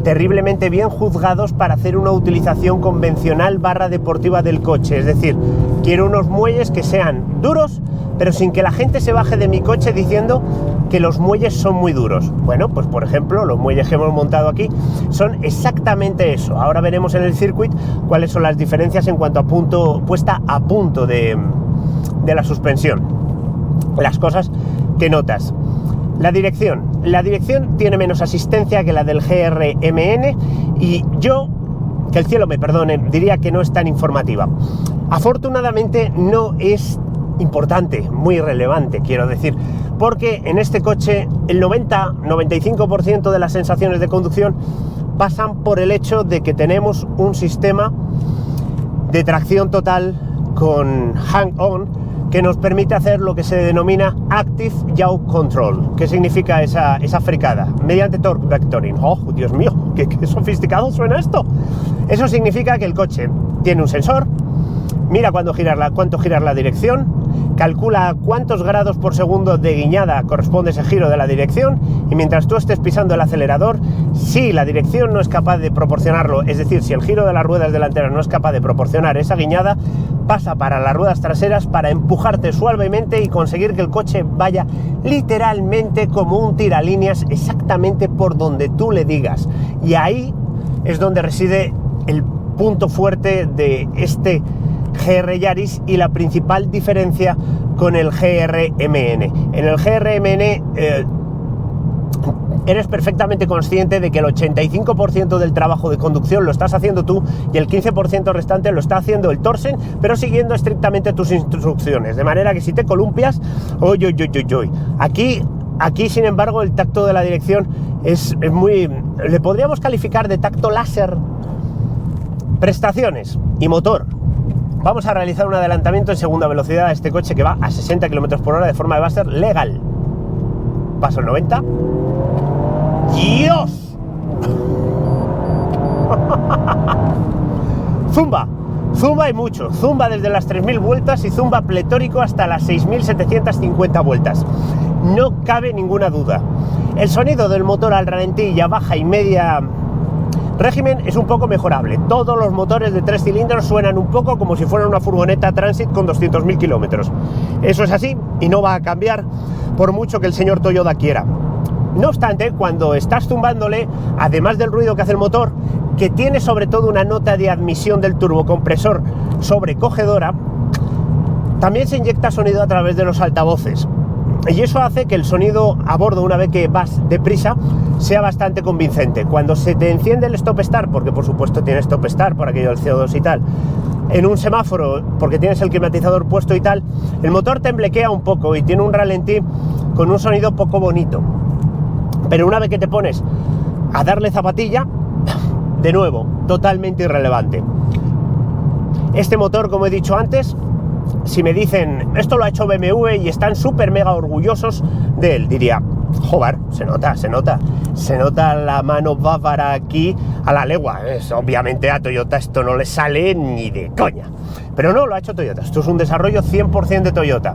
terriblemente bien juzgados para hacer una utilización convencional / deportiva del coche. Es decir, quiero unos muelles que sean duros, pero sin que la gente se baje de mi coche diciendo que los muelles son muy duros. Bueno, pues por ejemplo, los muelles que hemos montado aquí son exactamente eso. Ahora veremos en el circuit cuáles son las diferencias en cuanto a puesta a punto de la suspensión. Las cosas que notas. La dirección tiene menos asistencia que la del GR-MN y yo, que el cielo me perdone, diría que no es tan informativa. Afortunadamente no es importante, muy relevante, quiero decir, porque en este coche el 90-95% de las sensaciones de conducción pasan por el hecho de que tenemos un sistema de tracción total con hang-on que nos permite hacer lo que se denomina Active Yaw Control. ¿Qué significa esa fricada? Mediante Torque Vectoring. ¡Oh, Dios mío! ¡Qué sofisticado suena esto! Eso significa que el coche tiene un sensor, mira cuánto girar la dirección, calcula cuántos grados por segundo de guiñada corresponde ese giro de la dirección, y mientras tú estés pisando el acelerador, si la dirección no es capaz de proporcionarlo, es decir, si el giro de las ruedas delanteras no es capaz de proporcionar esa guiñada, pasa para las ruedas traseras para empujarte suavemente y conseguir que el coche vaya literalmente como un tiralíneas exactamente por donde tú le digas. Y ahí es donde reside el punto fuerte de este GR Yaris y la principal diferencia con el GR-MN. En el GR-MN eres perfectamente consciente de que el 85% del trabajo de conducción lo estás haciendo tú y el 15% restante lo está haciendo el Torsen, pero siguiendo estrictamente tus instrucciones, de manera que si te columpias, Aquí, sin embargo, el tacto de la dirección es muy... le podríamos calificar de tacto láser. Prestaciones y motor. Vamos a realizar un adelantamiento en segunda velocidad a este coche que va a 60 km/h de forma de búster legal. paso el 90. ¡Dios! Zumba y mucho. Zumba desde las 3000 vueltas y zumba pletórico hasta las 6750 vueltas. No cabe ninguna duda. El sonido del motor al ralentí y a baja y media régimen es un poco mejorable. Todos los motores de 3 cilindros suenan un poco como si fueran una furgoneta Transit con 200.000 kilómetros. Eso es así y no va a cambiar por mucho que el señor Toyoda quiera. No obstante, cuando estás zumbándole, además del ruido que hace el motor, que tiene sobre todo una nota de admisión del turbocompresor sobrecogedora, también se inyecta sonido a través de los altavoces. Y eso hace que el sonido a bordo, una vez que vas deprisa, sea bastante convincente. Cuando se te enciende el stop start, porque por supuesto tiene stop start por aquello del CO2 y tal, en un semáforo, porque tienes el climatizador puesto y tal, el motor temblequea un poco y tiene un ralentí con un sonido poco bonito. Pero una vez que te pones a darle zapatilla, de nuevo, totalmente irrelevante. Este motor, como he dicho antes, si me dicen, esto lo ha hecho BMW y están súper mega orgullosos de él, diría, joder, se nota la mano bávara aquí a la legua. Obviamente a Toyota esto no le sale ni de coña. Pero no, lo ha hecho Toyota, esto es un desarrollo 100% de Toyota.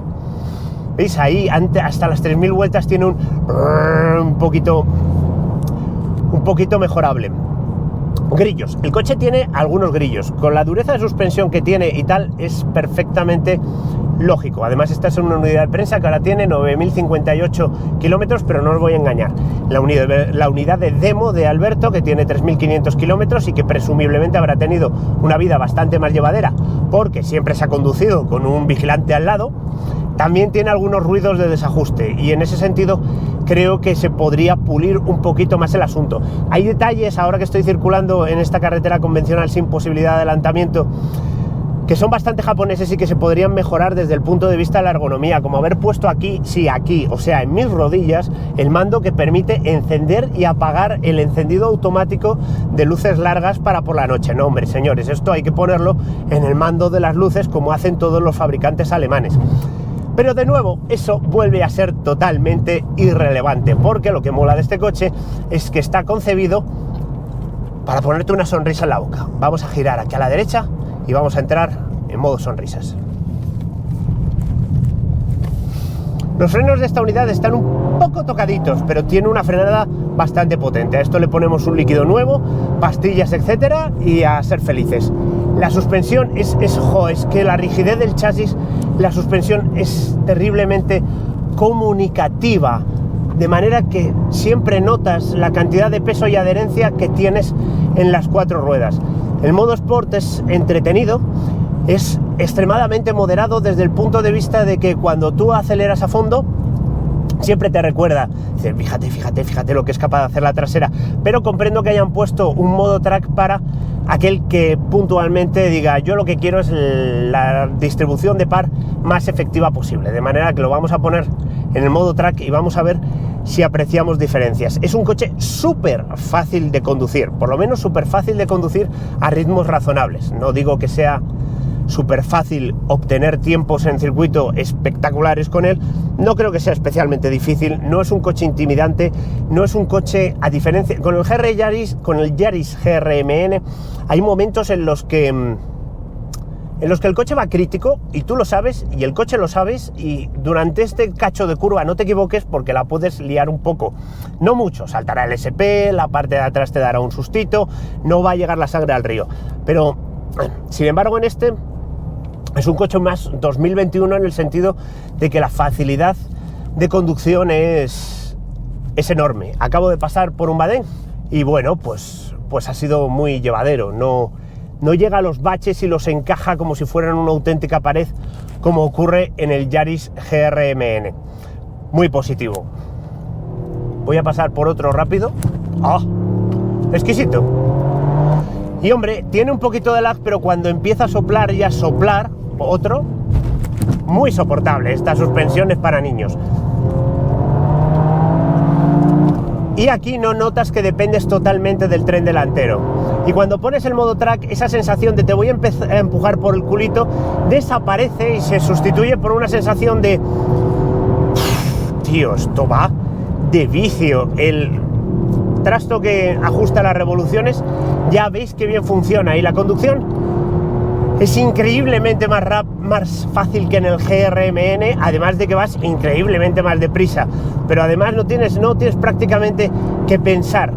¿Veis? Ahí hasta las 3000 vueltas tiene un poquito mejorable. Grillos. El coche tiene algunos grillos. Con la dureza de suspensión que tiene y tal, es perfectamente lógico. Además, esta es una unidad de prensa que ahora tiene 9058 kilómetros, pero no os voy a engañar. La unidad de demo de Alberto, que tiene 3500 kilómetros y que presumiblemente habrá tenido una vida bastante más llevadera, porque siempre se ha conducido con un vigilante al lado, también tiene algunos ruidos de desajuste y en ese sentido creo que se podría pulir un poquito más el asunto. Hay detalles, ahora que estoy circulando en esta carretera convencional sin posibilidad de adelantamiento, que son bastante japoneses y que se podrían mejorar desde el punto de vista de la ergonomía, como haber puesto aquí, o sea, en mis rodillas, el mando que permite encender y apagar el encendido automático de luces largas para por la noche. No, hombre, señores, esto hay que ponerlo en el mando de las luces como hacen todos los fabricantes alemanes. Pero de nuevo, eso vuelve a ser totalmente irrelevante, porque lo que mola de este coche es que está concebido para ponerte una sonrisa en la boca. Vamos a girar aquí a la derecha y vamos a entrar en modo sonrisas. Los frenos de esta unidad están un poco tocaditos, pero tiene una frenada bastante potente. A esto le ponemos un líquido nuevo, pastillas, etcétera, y a ser felices. La suspensión es que la rigidez del chasis, la suspensión es terriblemente comunicativa, de manera que siempre notas la cantidad de peso y adherencia que tienes en las cuatro ruedas. El modo Sport es entretenido, es extremadamente moderado desde el punto de vista de que cuando tú aceleras a fondo, siempre te recuerda, dice, fíjate lo que es capaz de hacer la trasera, pero comprendo que hayan puesto un modo track para aquel que puntualmente diga, yo lo que quiero es la distribución de par más efectiva posible, de manera que lo vamos a poner en el modo track y vamos a ver si apreciamos diferencias. Es un coche súper fácil de conducir, por lo menos súper fácil de conducir a ritmos razonables. No digo que sea súper fácil obtener tiempos en circuito espectaculares con él, no creo que sea especialmente difícil, no es un coche intimidante, no es un coche, a diferencia, con el Yaris GRMN, hay momentos en los que el coche va crítico, y tú lo sabes, y el coche lo sabes, y durante este cacho de curva no te equivoques porque la puedes liar un poco, no mucho, saltará el SP, la parte de atrás te dará un sustito, no va a llegar la sangre al río, pero sin embargo en este es un coche más 2021 en el sentido de que la facilidad de conducción es enorme. Acabo de pasar por un badén y bueno, pues ha sido muy llevadero, no llega a los baches y los encaja como si fueran una auténtica pared, como ocurre en el Yaris GRMN. Muy positivo. Voy a pasar por otro rápido. ¡Ah! Exquisito. Y hombre, tiene un poquito de lag, pero cuando empieza a soplar y a soplar, otro, muy soportable. Esta suspensión es para niños. Y aquí no notas que dependes totalmente del tren delantero. Y cuando pones el modo track, esa sensación de te voy a empujar por el culito desaparece y se sustituye por una sensación de tío, esto va de vicio. El trasto que ajusta las revoluciones, ya veis que bien funciona, y la conducción es increíblemente más fácil que en el GRMN, además de que vas increíblemente más deprisa, pero además no tienes prácticamente que pensar.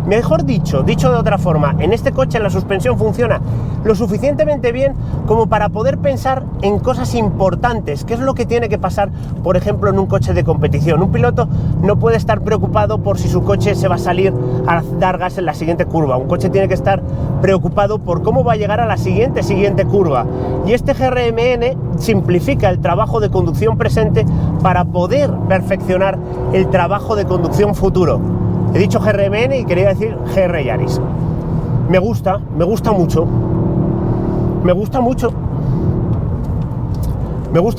Mejor dicho de otra forma, en este coche la suspensión funciona lo suficientemente bien como para poder pensar en cosas importantes, que es lo que tiene que pasar, por ejemplo, en un coche de competición. Un piloto no puede estar preocupado por si su coche se va a salir a dar gas en la siguiente curva. Un coche tiene que estar preocupado por cómo va a llegar a la siguiente curva. Y este GRMN simplifica el trabajo de conducción presente para poder perfeccionar el trabajo de conducción futuro. He dicho GRMN y quería decir GR Yaris. Me gusta mucho. Me gusta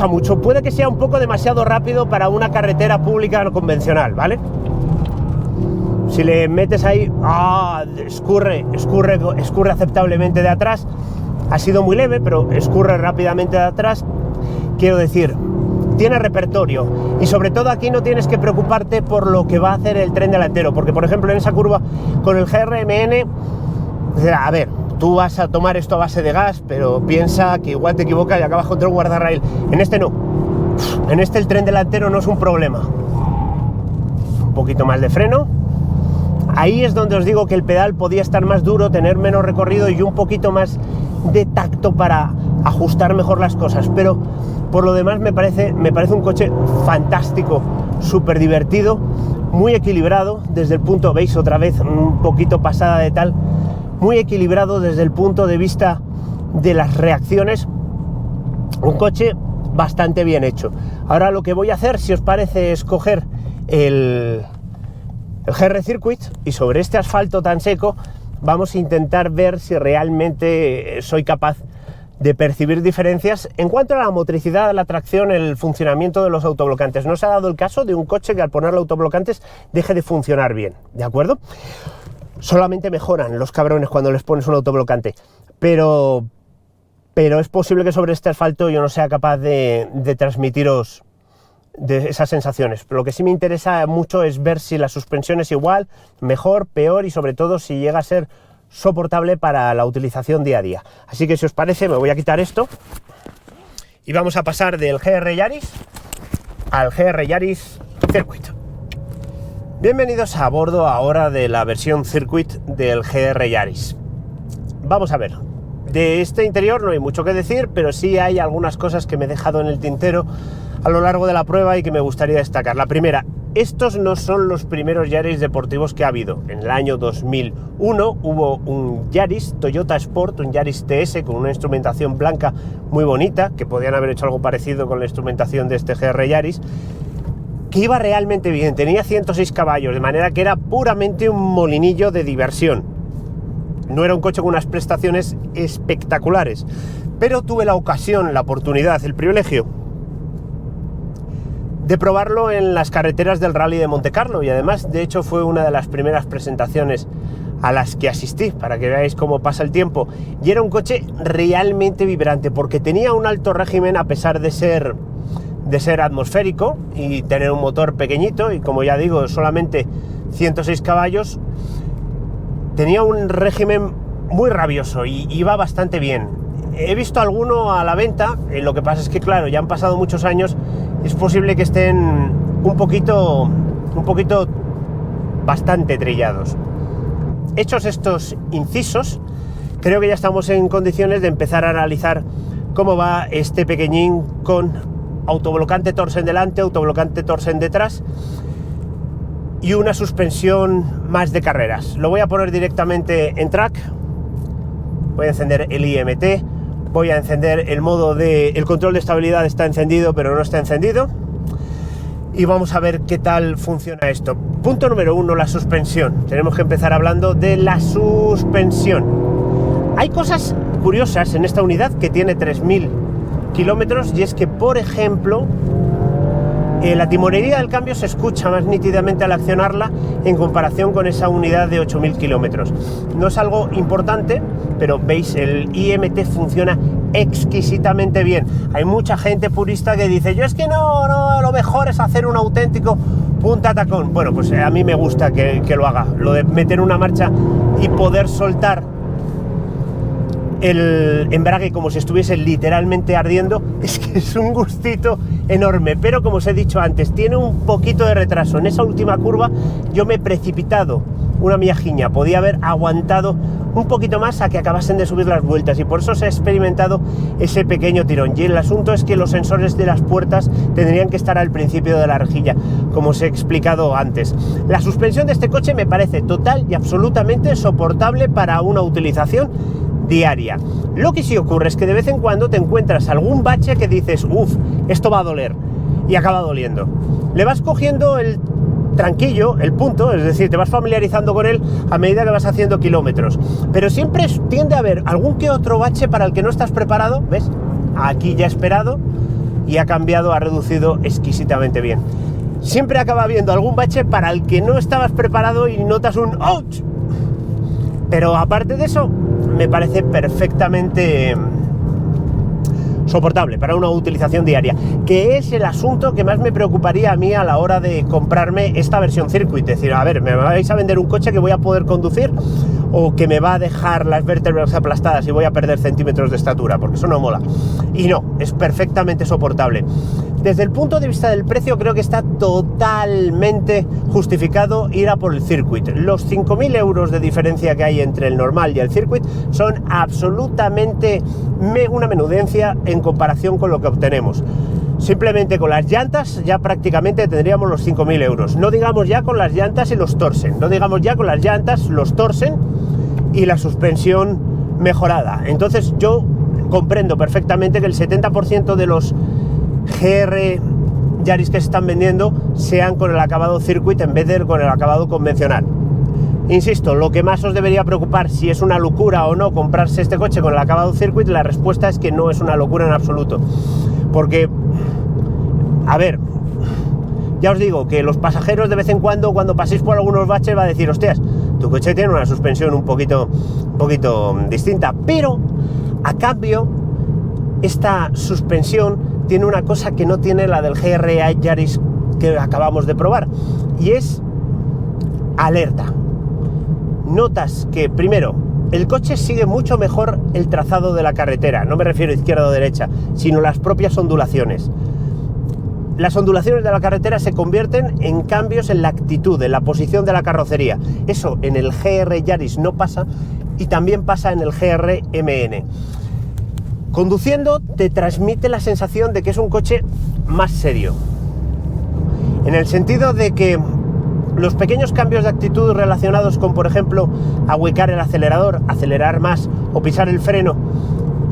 mucho. Puede que sea un poco demasiado rápido para una carretera pública no convencional, ¿vale? Si le metes ahí, escurre aceptablemente de atrás. Ha sido muy leve, pero escurre rápidamente de atrás. Quiero decir, tiene repertorio, y sobre todo aquí no tienes que preocuparte por lo que va a hacer el tren delantero, porque por ejemplo en esa curva con el GRMN, a ver, tú vas a tomar esto a base de gas, pero piensa que igual te equivocas y acabas contra un guardarraíl. En este no, en este el tren delantero no es un problema. Un poquito más de freno. Ahí es donde os digo que el pedal podía estar más duro, tener menos recorrido y un poquito más de tacto para ajustar mejor las cosas, pero por lo demás me parece un coche fantástico, súper divertido, muy equilibrado desde el punto, veis otra vez un poquito pasada de tal, muy equilibrado desde el punto de vista de las reacciones, un coche bastante bien hecho. Ahora lo que voy a hacer, si os parece, es coger el GR Circuit y sobre este asfalto tan seco vamos a intentar ver si realmente soy capaz de percibir diferencias en cuanto a la motricidad, la tracción, el funcionamiento de los autoblocantes. No se ha dado el caso de un coche que al ponerle autoblocantes deje de funcionar bien, ¿de acuerdo? Solamente mejoran los cabrones cuando les pones un autoblocante, pero es posible que sobre este asfalto yo no sea capaz de transmitiros de esas sensaciones. Pero lo que sí me interesa mucho es ver si la suspensión es igual, mejor, peor, y sobre todo si llega a ser soportable para la utilización día a día. Así que si os parece me voy a quitar esto y vamos a pasar del GR Yaris al GR Yaris Circuit. Bienvenidos a bordo ahora de la versión Circuit del GR Yaris. Vamos a ver, de este interior no hay mucho que decir, pero sí hay algunas cosas que me he dejado en el tintero a lo largo de la prueba y que me gustaría destacar. La primera, estos no son los primeros Yaris deportivos que ha habido. En el año 2001 hubo un Yaris Toyota Sport, un Yaris TS con una instrumentación blanca muy bonita, que podían haber hecho algo parecido con la instrumentación de este GR Yaris, que iba realmente bien, tenía 106 caballos, de manera que era puramente un molinillo de diversión. No era un coche con unas prestaciones espectaculares, pero tuve la ocasión, la oportunidad, el privilegio de probarlo en las carreteras del Rally de Monte Carlo, y además, de hecho, fue una de las primeras presentaciones a las que asistí, para que veáis cómo pasa el tiempo. Y era un coche realmente vibrante, porque tenía un alto régimen a pesar de ser atmosférico y tener un motor pequeñito, y como ya digo, solamente 106 caballos, tenía un régimen muy rabioso y iba bastante bien. He visto alguno a la venta, lo que pasa es que, claro, ya han pasado muchos años, es posible que estén un poquito bastante trillados. Hechos estos incisos, creo que ya estamos en condiciones de empezar a analizar cómo va este pequeñín con autoblocante torsen delante, autoblocante torsen detrás y una suspensión más de carreras. Lo voy a poner directamente en track, voy a encender el IMT, voy a encender el modo de... El control de estabilidad está encendido, pero no está encendido. Y vamos a ver qué tal funciona esto. Punto número 1, la suspensión. Tenemos que empezar hablando de la suspensión. Hay cosas curiosas en esta unidad que tiene 3.000 kilómetros, y es que, por ejemplo, la timonería del cambio se escucha más nítidamente al accionarla en comparación con esa unidad de 8.000 kilómetros. No es algo importante, pero veis, el IMT funciona exquisitamente bien. Hay mucha gente purista que dice, yo es que no, lo mejor es hacer un auténtico punta tacón. Bueno, pues a mí me gusta que lo haga, lo de meter una marcha y poder soltar el embrague como si estuviese literalmente ardiendo, es que es un gustito enorme. Pero como os he dicho antes, tiene un poquito de retraso. En esa última curva yo me he precipitado una miajiña, podía haber aguantado un poquito más a que acabasen de subir las vueltas, y por eso se ha experimentado ese pequeño tirón. Y el asunto es que los sensores de las puertas tendrían que estar al principio de la rejilla, como os he explicado antes. La suspensión de este coche me parece total y absolutamente soportable para una utilización diaria. Lo que sí ocurre es que de vez en cuando te encuentras algún bache que dices, uff, esto va a doler, y acaba doliendo. Le vas cogiendo el tranquillo, el punto, es decir, te vas familiarizando con él a medida que vas haciendo kilómetros, pero siempre tiende a haber algún que otro bache para el que no estás preparado. ¿Ves? Aquí ya he esperado y ha cambiado, ha reducido exquisitamente bien. Siempre acaba habiendo algún bache para el que no estabas preparado y notas un ouch, pero aparte de eso me parece perfectamente soportable para una utilización diaria, que es el asunto que más me preocuparía a mí a la hora de comprarme esta versión Circuit. Es decir, a ver, ¿me vais a vender un coche que voy a poder conducir o que me va a dejar las vértebras aplastadas y voy a perder centímetros de estatura? Porque eso no mola. Y no, es perfectamente soportable. Desde el punto de vista del precio, creo que está totalmente justificado ir a por el Circuit. Los 5.000 euros de diferencia que hay entre el normal y el Circuit son absolutamente una menudencia en comparación con lo que obtenemos. Simplemente con las llantas ya prácticamente tendríamos los 5.000 euros. No digamos ya con las llantas y los Torsen. No digamos ya con las llantas, los Torsen y la suspensión mejorada. Entonces yo comprendo perfectamente que el 70% de los GR Yaris que se están vendiendo sean con el acabado Circuit en vez de con el acabado convencional. Insisto, lo que más os debería preocupar, si es una locura o no comprarse este coche con el acabado Circuit, la respuesta es que no es una locura en absoluto. Porque, a ver, ya os digo que los pasajeros de vez en cuando paséis por algunos baches, va a decir, hostias, tu coche tiene una suspensión un poquito distinta, pero a cambio esta suspensión tiene una cosa que no tiene la del GR Yaris que acabamos de probar, y es alerta. Notas que, primero, el coche sigue mucho mejor el trazado de la carretera, no me refiero a izquierda o derecha, sino las propias ondulaciones. Las ondulaciones de la carretera se convierten en cambios en la actitud, en la posición de la carrocería. Eso en el GR Yaris no pasa, y también pasa en el GR MN. Conduciendo te transmite la sensación de que es un coche más serio, en el sentido de que los pequeños cambios de actitud relacionados con, por ejemplo, ahuecar el acelerador, acelerar más o pisar el freno,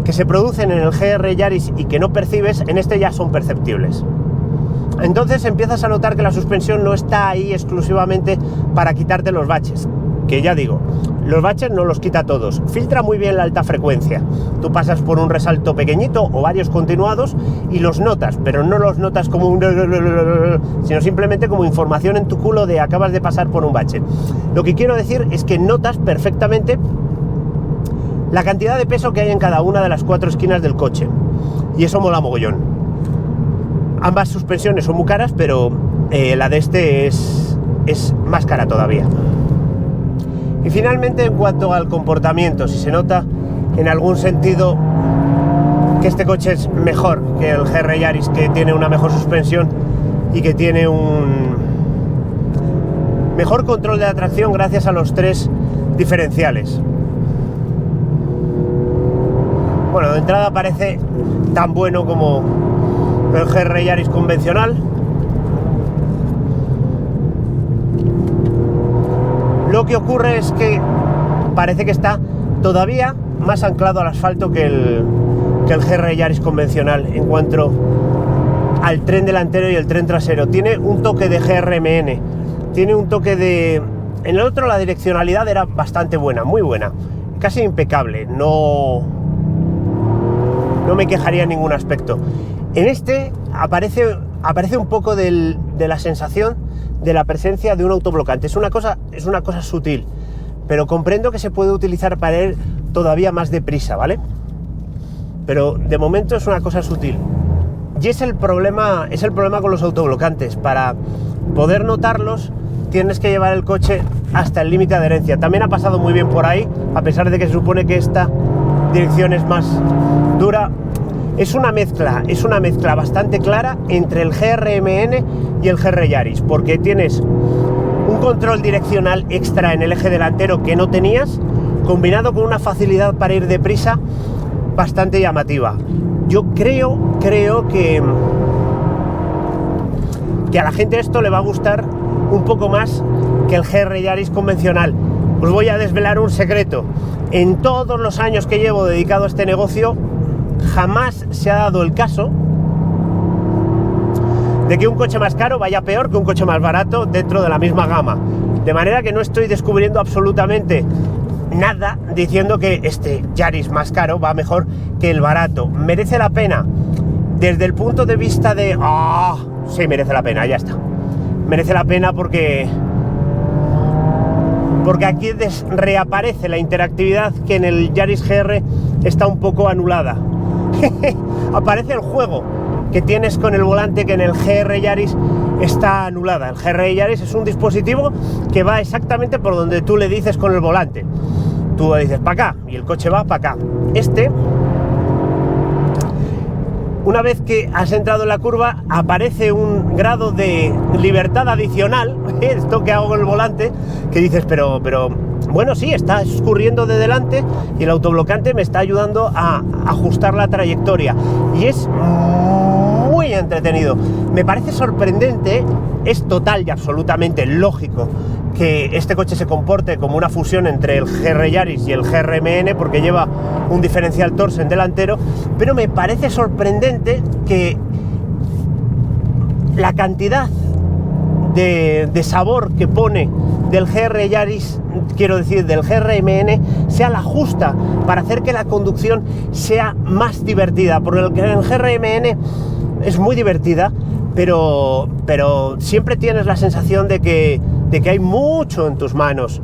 que se producen en el GR Yaris y que no percibes, en este ya son perceptibles. Entonces empiezas a notar que la suspensión no está ahí exclusivamente para quitarte los baches, que ya digo, los baches no los quita todos, filtra muy bien la alta frecuencia. Tú pasas por un resalto pequeñito o varios continuados y los notas, pero no los notas como un... sino simplemente como información en tu culo de acabas de pasar por un bache. Lo que quiero decir es que notas perfectamente la cantidad de peso que hay en cada una de las 4 esquinas del coche, y eso mola mogollón. Ambas suspensiones son muy caras, pero la de este es más cara todavía. Y finalmente, en cuanto al comportamiento, si se nota en algún sentido que este coche es mejor que el GR Yaris, que tiene una mejor suspensión y que tiene un mejor control de la tracción gracias a los 3 diferenciales. Bueno, de entrada parece tan bueno como el GR Yaris convencional. Lo que ocurre es que parece que está todavía más anclado al asfalto que el GR Yaris convencional en cuanto al tren delantero y el tren trasero. Tiene un toque de GRMN, tiene un toque de... En el otro la direccionalidad era bastante buena, muy buena, casi impecable, no me quejaría en ningún aspecto. En este aparece un poco de la sensación de la presencia de un autoblocante. Es una cosa sutil, pero comprendo que se puede utilizar para ir todavía más deprisa, ¿vale? pero de momento es una cosa sutil. Y es el problema con los autoblocantes. Para poder notarlos tienes que llevar el coche hasta el límite de adherencia. También ha pasado muy bien por ahí, a pesar de que se supone que esta dirección es más dura. Es una mezcla bastante clara entre el GRMN y el GR Yaris, porque tienes un control direccional extra en el eje delantero que no tenías, combinado con una facilidad para ir deprisa bastante llamativa. Yo creo que a la gente esto le va a gustar un poco más que el GR Yaris convencional. Os voy a desvelar un secreto. En todos los años que llevo dedicado a este negocio, jamás se ha dado el caso de que un coche más caro vaya peor que un coche más barato dentro de la misma gama. De manera que no estoy descubriendo absolutamente nada diciendo que este Yaris más caro va mejor que el barato. Merece la pena desde el punto de vista de... sí, merece la pena, ya está. Merece la pena porque aquí reaparece la interactividad que en el Yaris GR está un poco anulada. Aparece el juego que tienes con el volante que en el GR Yaris está anulada. El GR Yaris es un dispositivo que va exactamente por donde tú le dices con el volante. Tú le dices para acá y el coche va para acá. Una vez que has entrado en la curva, aparece un grado de libertad adicional, esto que hago con el volante, que dices, pero bueno, sí, está escurriendo de delante y el autoblocante me está ayudando a ajustar la trayectoria. Y es muy entretenido. Me parece sorprendente, es total y absolutamente lógico que este coche se comporte como una fusión entre el GR Yaris y el GRMN, porque lleva un diferencial Torsen delantero, pero me parece sorprendente que la cantidad de sabor que pone del GR Yaris, quiero decir del GRMN, sea la justa para hacer que la conducción sea más divertida, porque el GRMN es muy divertida, pero siempre tienes la sensación de que hay mucho en tus manos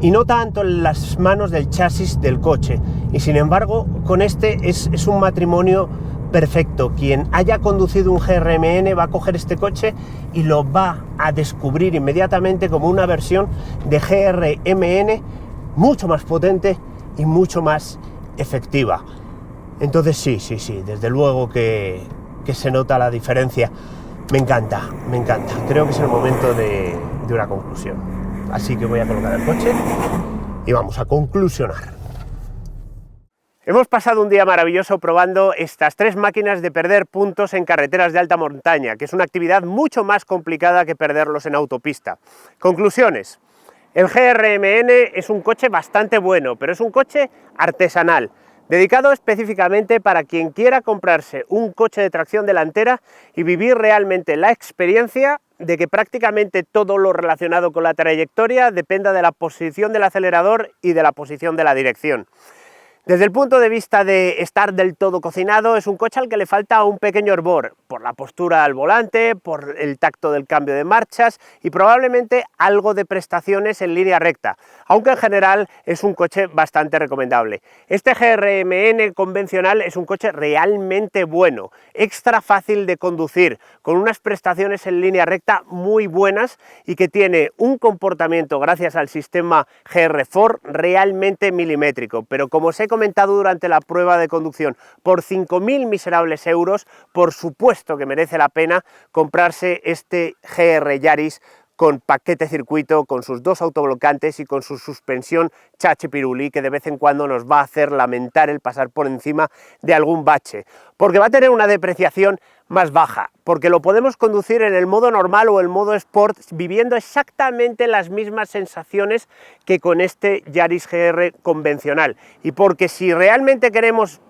y no tanto en las manos del chasis del coche. Y sin embargo, con este es un matrimonio perfecto. Quien haya conducido un GRMN va a coger este coche y lo va a descubrir inmediatamente como una versión de GRMN mucho más potente y mucho más efectiva. Entonces sí, desde luego que se nota la diferencia. Me encanta. Creo que es el momento de una conclusión. Así que voy a colocar el coche y vamos a conclusionar. Hemos pasado un día maravilloso probando estas 3 máquinas de perder puntos en carreteras de alta montaña, que es una actividad mucho más complicada que perderlos en autopista. Conclusiones. El GRMN es un coche bastante bueno, pero es un coche artesanal, dedicado específicamente para quien quiera comprarse un coche de tracción delantera y vivir realmente la experiencia de que prácticamente todo lo relacionado con la trayectoria dependa de la posición del acelerador y de la posición de la dirección. Desde el punto de vista de estar del todo cocinado, es un coche al que le falta un pequeño hervor, por la postura al volante, por el tacto del cambio de marchas y probablemente algo de prestaciones en línea recta, aunque en general es un coche bastante recomendable. Este GRMN convencional es un coche realmente bueno, extra fácil de conducir, con unas prestaciones en línea recta muy buenas y que tiene un comportamiento, gracias al sistema GR4, realmente milimétrico, pero como os he comentado durante la prueba de conducción, por 5.000 miserables euros, por supuesto que merece la pena comprarse este GR Yaris con paquete circuito, con sus 2 autoblocantes y con su suspensión Chache Piruli, que de vez en cuando nos va a hacer lamentar el pasar por encima de algún bache, porque va a tener una depreciación más baja, porque lo podemos conducir en el modo normal o el modo Sport, viviendo exactamente las mismas sensaciones que con este Yaris GR convencional, y porque si realmente queremos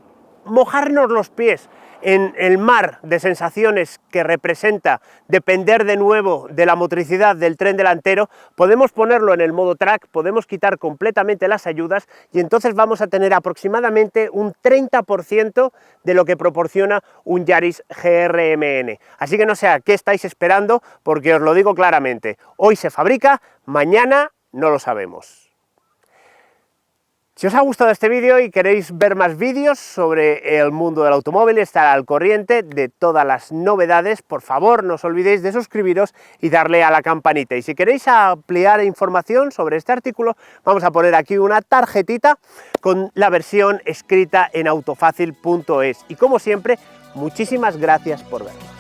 mojarnos los pies en el mar de sensaciones que representa depender de nuevo de la motricidad del tren delantero, podemos ponerlo en el modo track, podemos quitar completamente las ayudas y entonces vamos a tener aproximadamente un 30% de lo que proporciona un Yaris GRMN. Así que no sé a qué estáis esperando, porque os lo digo claramente, hoy se fabrica, mañana no lo sabemos. Si os ha gustado este vídeo y queréis ver más vídeos sobre el mundo del automóvil, estar al corriente de todas las novedades, por favor no os olvidéis de suscribiros y darle a la campanita. Y si queréis ampliar información sobre este artículo, vamos a poner aquí una tarjetita con la versión escrita en autofacil.es. Y como siempre, muchísimas gracias por verlo.